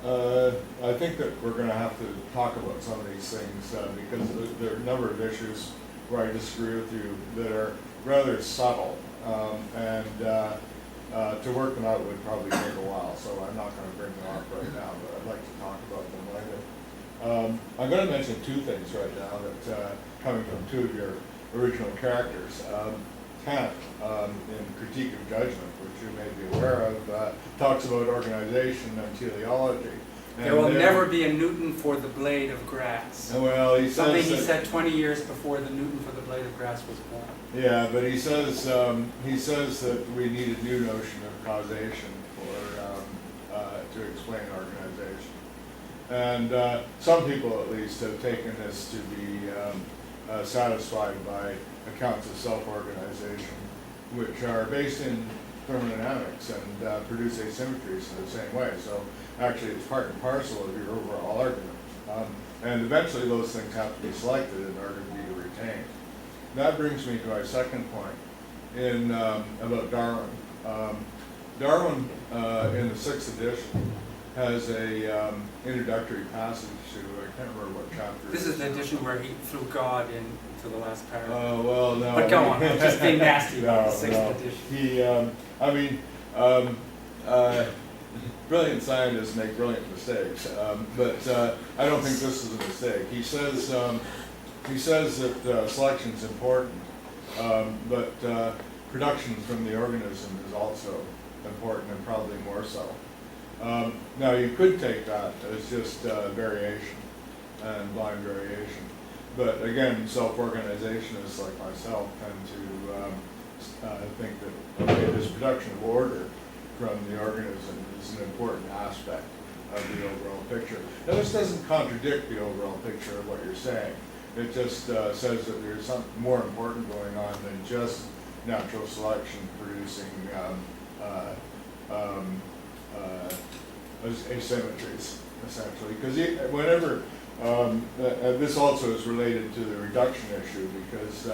I think that we're going to have to talk about some of these things because there are a number of issues where I disagree with you that are rather subtle, and to work them out would probably take a while, so I'm not going to bring them up right now, but I'd like to talk about them later. I'm going to mention two things right now that coming from two of your original characters. Kant, in Critique of Judgment, which you may be aware of, talks about organization and teleology. There will never be a Newton for the blade of grass. Well, he says something he said 20 years before the Newton for the blade of grass was born. Yeah, but he says that we need a new notion of causation to explain organization, and some people at least have taken this to be satisfied by accounts of self-organization, which are based in thermodynamics and produce asymmetries in the same way. So actually it's part and parcel of your overall argument. And eventually those things have to be selected in order to be retained. That brings me to my second point about Darwin. Darwin, in the 6th edition, has a introductory passage to, I can't remember what chapter. This is the edition where he threw God into the last paragraph. Well, no. But go on, I'm just being nasty about the 6th edition. Brilliant scientists make brilliant mistakes, but I don't think this is a mistake. He says that selection is important, but production from the organism is also important, and probably more so. Now you could take that as just variation and blind variation, but again, self-organizationists like myself tend to think that this production of order from the organism is an important aspect of the overall picture. Now this doesn't contradict the overall picture of what you're saying. It just says that there's something more important going on than just natural selection producing asymmetries, essentially. Because whenever, this also is related to the reduction issue, because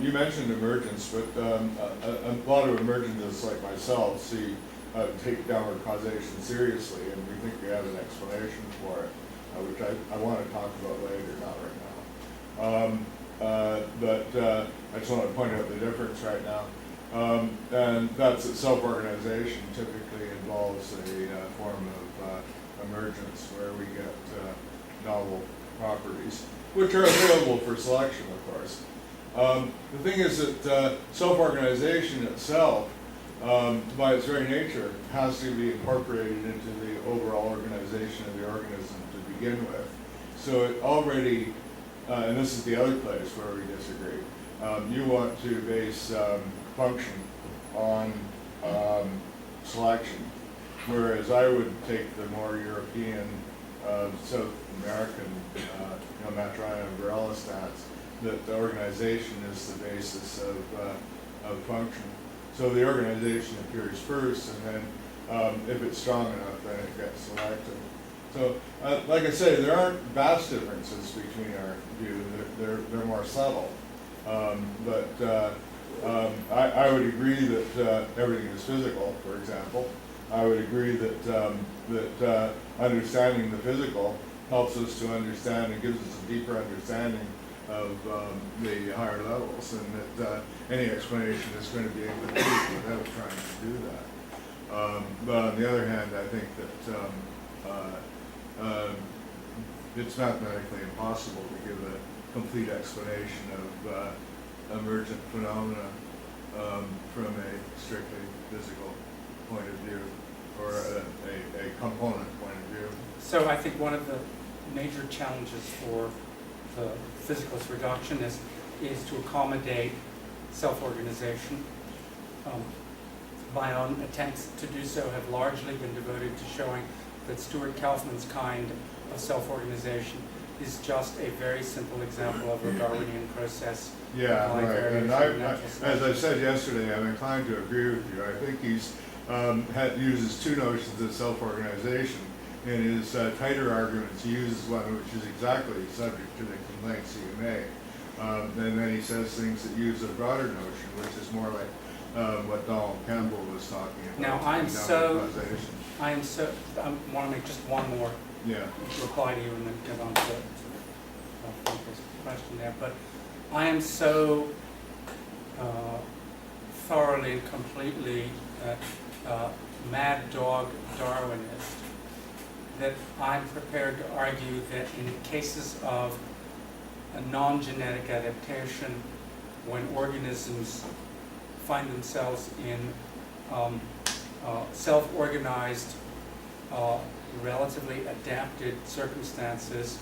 you mentioned emergence, but a lot of emergentists like myself take downward causation seriously, and we think we have an explanation for it, which I want to talk about later, not right now. But I just want to point out the difference right now. And that's that self-organization typically involves a form of emergence where we get novel properties, which are available for selection, of course. The thing is that self-organization itself, by its very nature, has to be incorporated into the overall organization of the organism to begin with. So it already, and this is the other place where we disagree, you want to base function on selection, whereas I would take the more European, South American, Matrona and Varela stance, that the organization is the basis of function. So the organization appears first, and then if it's strong enough, then it gets selected. So, like I say, there aren't vast differences between our view. They're more subtle. But I would agree that everything is physical, for example. I would agree that understanding the physical helps us to understand and gives us a deeper understanding of the higher levels, and that any explanation is going to be able to do it without trying to do that. But on the other hand, I think that it's mathematically impossible to give a complete explanation of emergent phenomena from a strictly physical point of view, or a component point of view. So I think one of the major challenges for the physicalist reductionist is to accommodate self-organization. My own attempts to do so have largely been devoted to showing that Stuart Kaufman's kind of self-organization is just a very simple example of a Darwinian process. Yeah, right. And as I said yesterday, I'm inclined to agree with you. I think he's uses two notions of self-organization. In his tighter arguments, he uses one which is exactly subject to the complaints he made. And then he says things that use a broader notion, which is more like what Donald Campbell was talking about. Now, I want to make just one more Yeah. reply to you and then get on to Franco's question there. But I am so thoroughly and completely mad dog Darwinist that I'm prepared to argue that in cases of a non-genetic adaptation, when organisms find themselves in self-organized, relatively adapted circumstances,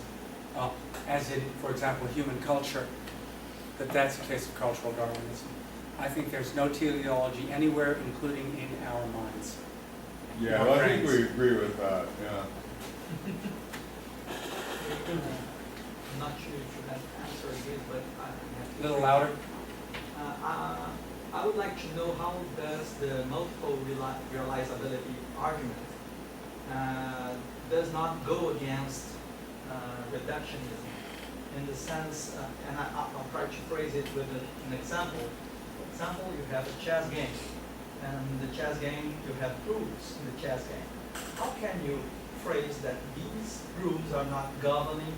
as in, for example, human culture, that's a case of cultural Darwinism. I think there's no teleology anywhere, including in our minds. Yeah, well, I think we agree with that, yeah. I'm not sure if you have answered this, but I have to. A little louder. I would like to know how does the multiple realizability argument does not go against reductionism in the sense, and I'll try to phrase it with an example. For example, you have a chess game, and in the chess game you have rules in the chess game. How can you phrase that these rules are not governing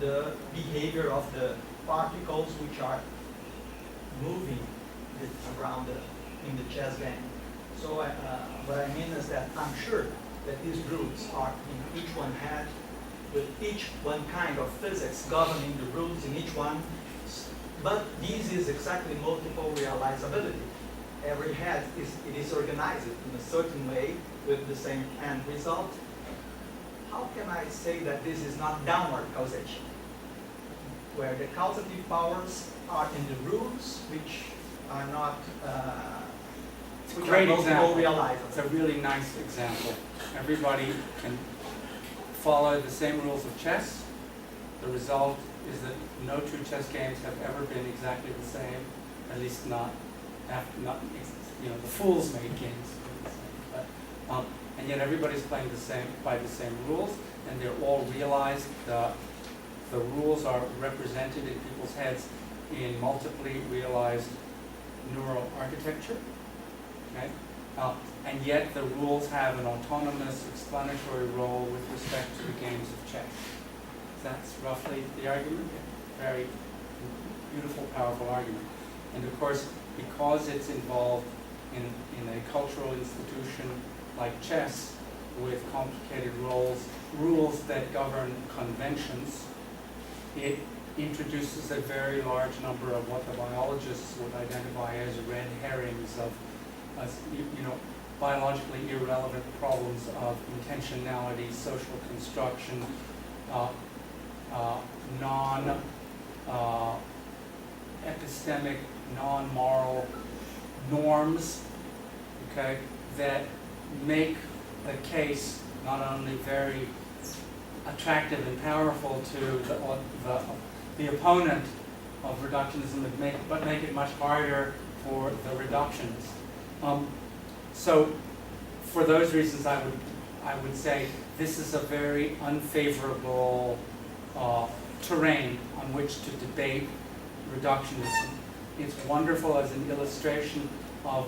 the behavior of the particles which are moving around in the chess game? So what I mean is that I'm sure that these rules are in each one head, with each one kind of physics governing the rules in each one, but this is exactly multiple realizability. Every head is organized in a certain way with the same end result. How can I say that this is not downward causation, where the causative powers are in the rules which are not which Great are multiple example. realizable? It's a really nice example. Everybody can follow the same rules of chess. The result is that no two chess games have ever been exactly the same, at least not the fools made games. But, and yet everybody's playing by the same rules, and they're all realized. The rules are represented in people's heads in multiply realized neural architecture. Okay? And yet the rules have an autonomous explanatory role with respect to the games of chess. That's roughly the argument. Very beautiful, powerful argument. And of course, because it's involved in a cultural institution like chess with complicated rules that govern conventions, it introduces a very large number of what the biologists would identify as red herrings of biologically irrelevant problems of intentionality, social construction, non-epistemic, non-moral norms, okay, that make the case not only very attractive and powerful to the opponent of reductionism, but make it much harder for the reductionists. So, for those reasons, I would say this is a very unfavorable terrain on which to debate reductionism. It's wonderful as an illustration of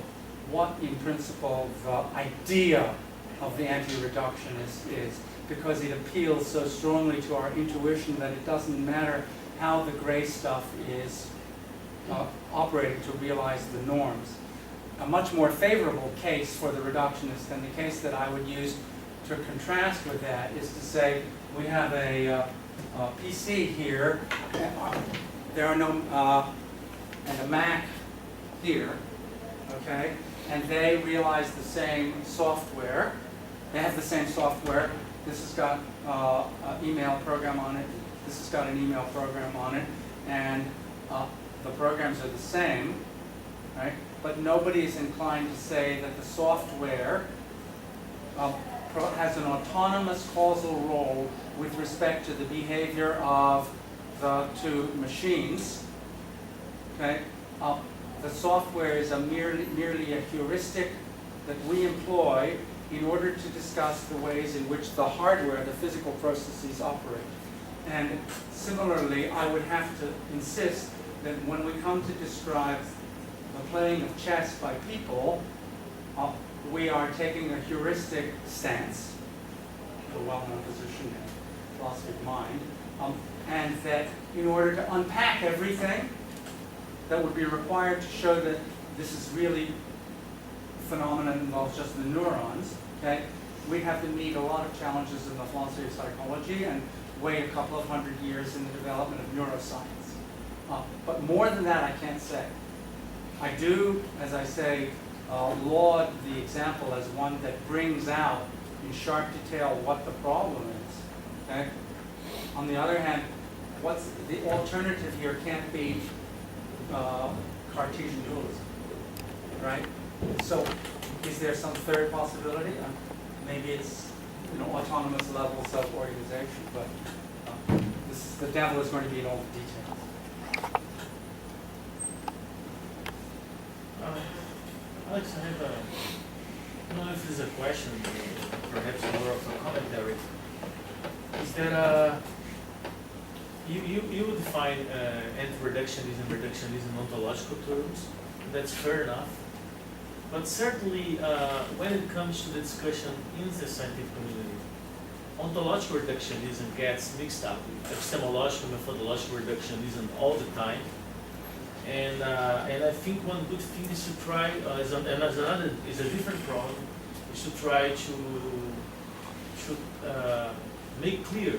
what, in principle, the idea of the anti-reductionist is, because it appeals so strongly to our intuition that it doesn't matter how the gray stuff is operating to realize the norms. A much more favorable case for the reductionist than the case that I would use to contrast with that is to say we have a PC here, there are no, and a Mac here, okay, and they realize the same software. They have the same software. This has got an email program on it. This has got an email program on it, and the programs are the same, right? But nobody is inclined to say that the software has an autonomous causal role with respect to the behavior of the two machines. Okay, the software is merely a heuristic that we employ in order to discuss the ways in which the hardware, the physical processes, operate. And similarly, I would have to insist that when we come to describe the playing of chess by people, we are taking a heuristic stance, a well-known position in philosophy of mind, and that in order to unpack everything that would be required to show that this is really a phenomenon that involves just the neurons, okay, we'd have to meet a lot of challenges in the philosophy of psychology and wait a couple of hundred years in the development of neuroscience. But more than that, I can't say. I do, as I say, laud the example as one that brings out in sharp detail what the problem is. Okay? On the other hand, what's the alternative here can't be Cartesian dualism, right? So, is there some third possibility? Maybe it's autonomous levels of organization, but the devil is going to be in all the details. Alex, I don't know if this is a question, perhaps more of a commentary. Is that you define anti-reductionism, reductionism in ontological terms. That's fair enough. But certainly, when it comes to the discussion in the scientific community, ontological reductionism gets mixed up with epistemological, methodological reductionism all the time. And I think one good thing is to try, is a different problem, is to try to make clear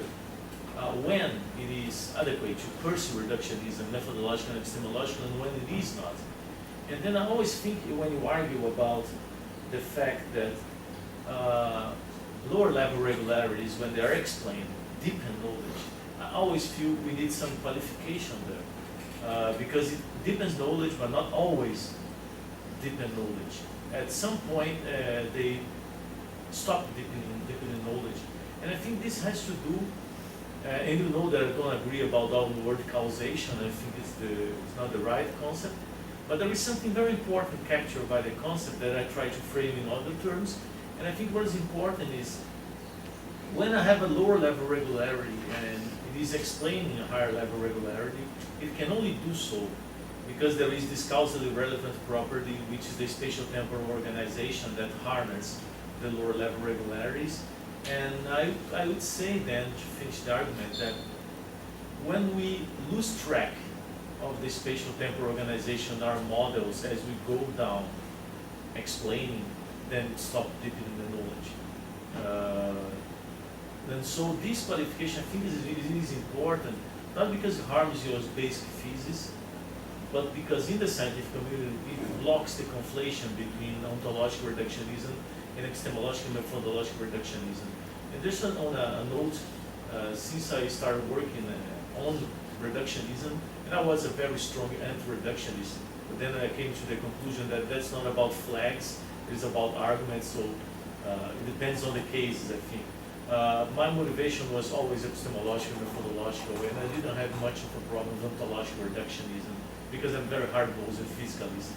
when it is adequate to pursue reductionism, methodological and epistemological, and when it is not. And then I always think when you argue about the fact that lower level regularities, when they are explained, deepen knowledge, I always feel we need some qualification there. Because it deepens knowledge, but not always deepen knowledge. At some point, they stop deepening knowledge. And I think this has to do, and you know that I don't agree about our word causation. I think it's not the right concept. But there is something very important captured by the concept that I try to frame in other terms. And I think what is important is when I have a lower level regularity and it is explaining a higher level regularity, it can only do so because there is this causally relevant property, which is the spatial-temporal organization that harnesses the lower level regularities. And I would say then, to finish the argument, that when we lose track of the spatial-temporal organization, our models, as we go down explaining, then stop deepening the knowledge. And so this qualification, I think, is important, not because it harms you as basic physics, but because in the scientific community, it blocks the conflation between ontological reductionism and epistemological and methodological reductionism. And just on a note, since I started working on reductionism, and I was a very strong anti-reductionist, but then I came to the conclusion that that's not about flags, it's about arguments, so it depends on the cases, I think. My motivation was always epistemological and methodological, and I didn't have much of a problem with ontological reductionism because I'm very hard-nosed and physicalist.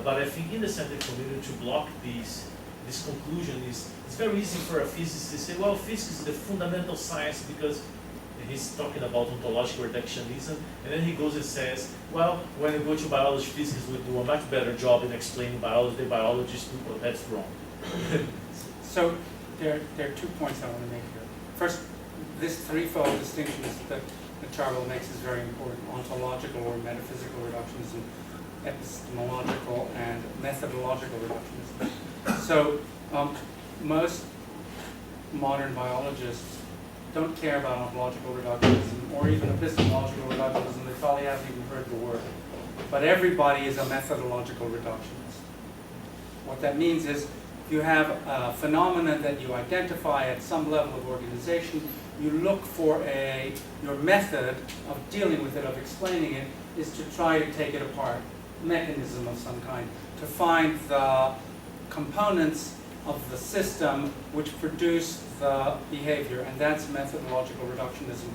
But I think in the scientific community to block this conclusion it's very easy for a physicist to say, well, physics is the fundamental science because he's talking about ontological reductionism, and then he goes and says, well, when you go to biology, physicists will do a much better job in explaining biology than biologists do, but that's wrong. So there are 2 points I want to make here. First, this threefold distinction that Charvel makes is very important: ontological or metaphysical reductionism, epistemological and methodological reductionism. So most modern biologists don't care about ontological reductionism or even epistemological reductionism. They probably haven't even heard the word. But everybody is a methodological reductionist. What that means is you have a phenomenon that you identify at some level of organization. You look for your method of dealing with it, of explaining it, is to try to take it apart, mechanism of some kind, to find the components of the system which produce the behavior, and that's methodological reductionism.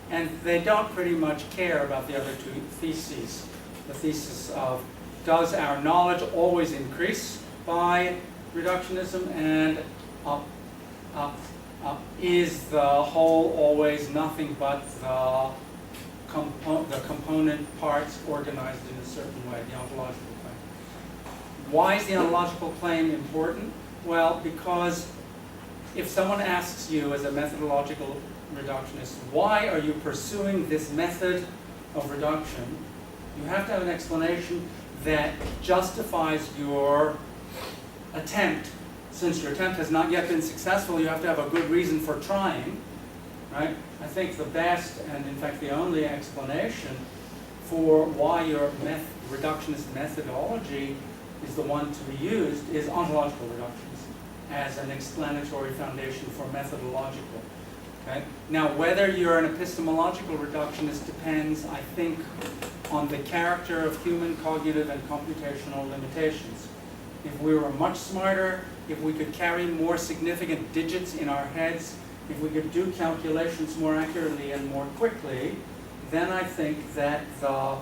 And they don't pretty much care about the other two theses. The thesis of, does our knowledge always increase by reductionism, and is the whole always nothing but the component parts organized in a certain way, the ontological Why is the ontological claim important? Well, because if someone asks you as a methodological reductionist, why are you pursuing this method of reduction, you have to have an explanation that justifies your attempt. Since your attempt has not yet been successful, you have to have a good reason for trying, right? I think the best, and in fact the only explanation for why your reductionist methodology is the one to be used is ontological reductionism as an explanatory foundation for methodological. Okay? Now, whether you're an epistemological reductionist depends, I think, on the character of human cognitive and computational limitations. If we were much smarter, if we could carry more significant digits in our heads, if we could do calculations more accurately and more quickly, then I think that the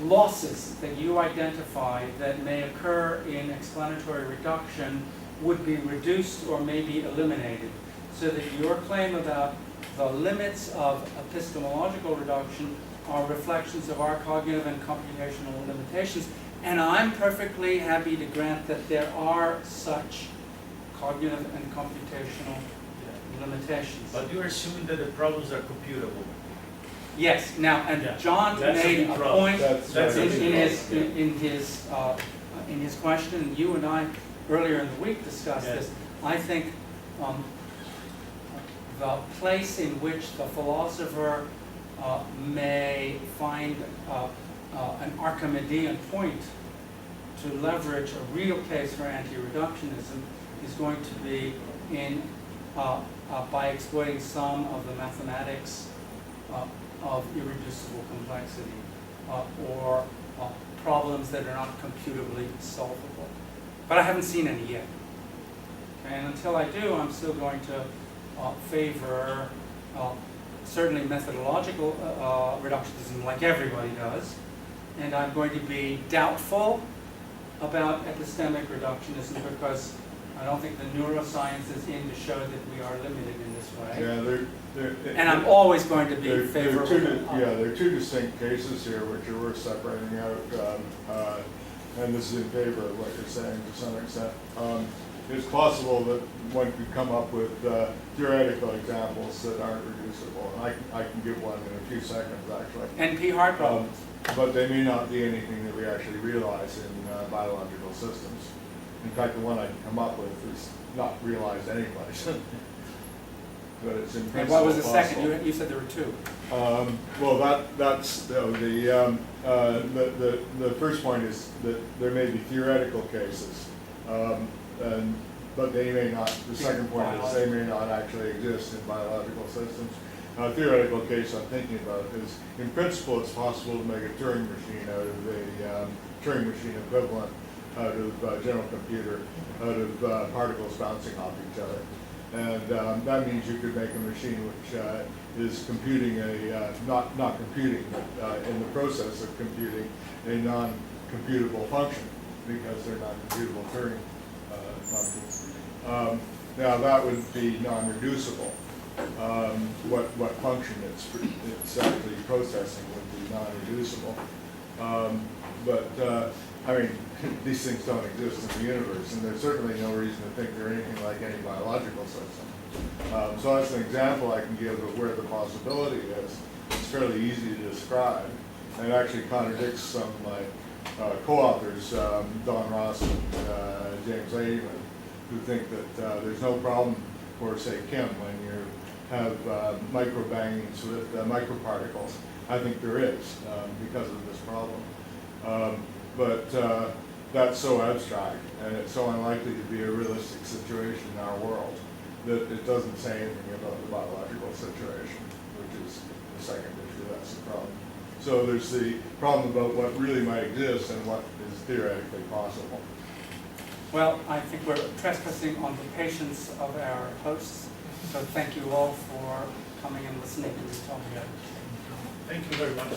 losses that you identify that may occur in explanatory reduction would be reduced or maybe eliminated, so that your claim about the limits of epistemological reduction are reflections of our cognitive and computational limitations. And I'm perfectly happy to grant that there are such cognitive and computational limitations. But you're assuming that the problems are computable. Yes. Now, and Yeah, John that's a made big a problem. point That's in his question. You and I earlier in the week discussed Yes. this. I think the place in which the philosopher may find an Archimedean point to leverage a real case for anti-reductionism is going to be in by exploiting some of the mathematics of irreducible complexity or problems that are not computably solvable. But I haven't seen any yet. Okay, and until I do, I'm still going to favor certainly methodological reductionism, like everybody does. And I'm going to be doubtful about epistemic reductionism because I don't think the neuroscience is in to show that we are limited in this way. Yeah, And I'm always going to be there are favorable. there are two distinct cases here which are worth separating out, and this is in favor of what you're saying to some extent. It's possible that one could come up with theoretical examples that aren't reducible, and I can give one in a few seconds actually. NP hard problems. But they may not be anything that we actually realize in biological systems. In fact, the one I can come up with is not realized anyplace. But it's in principle. And what was the possible. second? You said there were two. Well, that's the first point is that there may be theoretical cases, but they may not. The second point is they may not actually exist in biological systems. A theoretical case I'm thinking about is, in principle, it's possible to make a Turing machine out of a Turing machine equivalent out of a general computer, out of particles bouncing off each other. And that means you could make a machine which is computing not computing, but in the process of computing a non-computable function, because they're non-computable Turing functions. Now that would be non-reducible. What function it's actually processing would be non-reducible. But I mean, these things don't exist in the universe, and there's certainly no reason to think they're anything like any biological system. So that's an example I can give of where the possibility is. It's fairly easy to describe, and it actually contradicts some of my co-authors, Don Ross and James Aveman, who think that there's no problem for, say, Kim when you have microbangings with microparticles. I think there is because of this problem. But that's so abstract, and it's so unlikely to be a realistic situation in our world that it doesn't say anything about the biological situation, which is the second issue. That's the problem. So there's the problem about what really might exist and what is theoretically possible. Well, I think we're trespassing on the patience of our hosts. So thank you all for coming and listening to me talk about it. Thank you very much.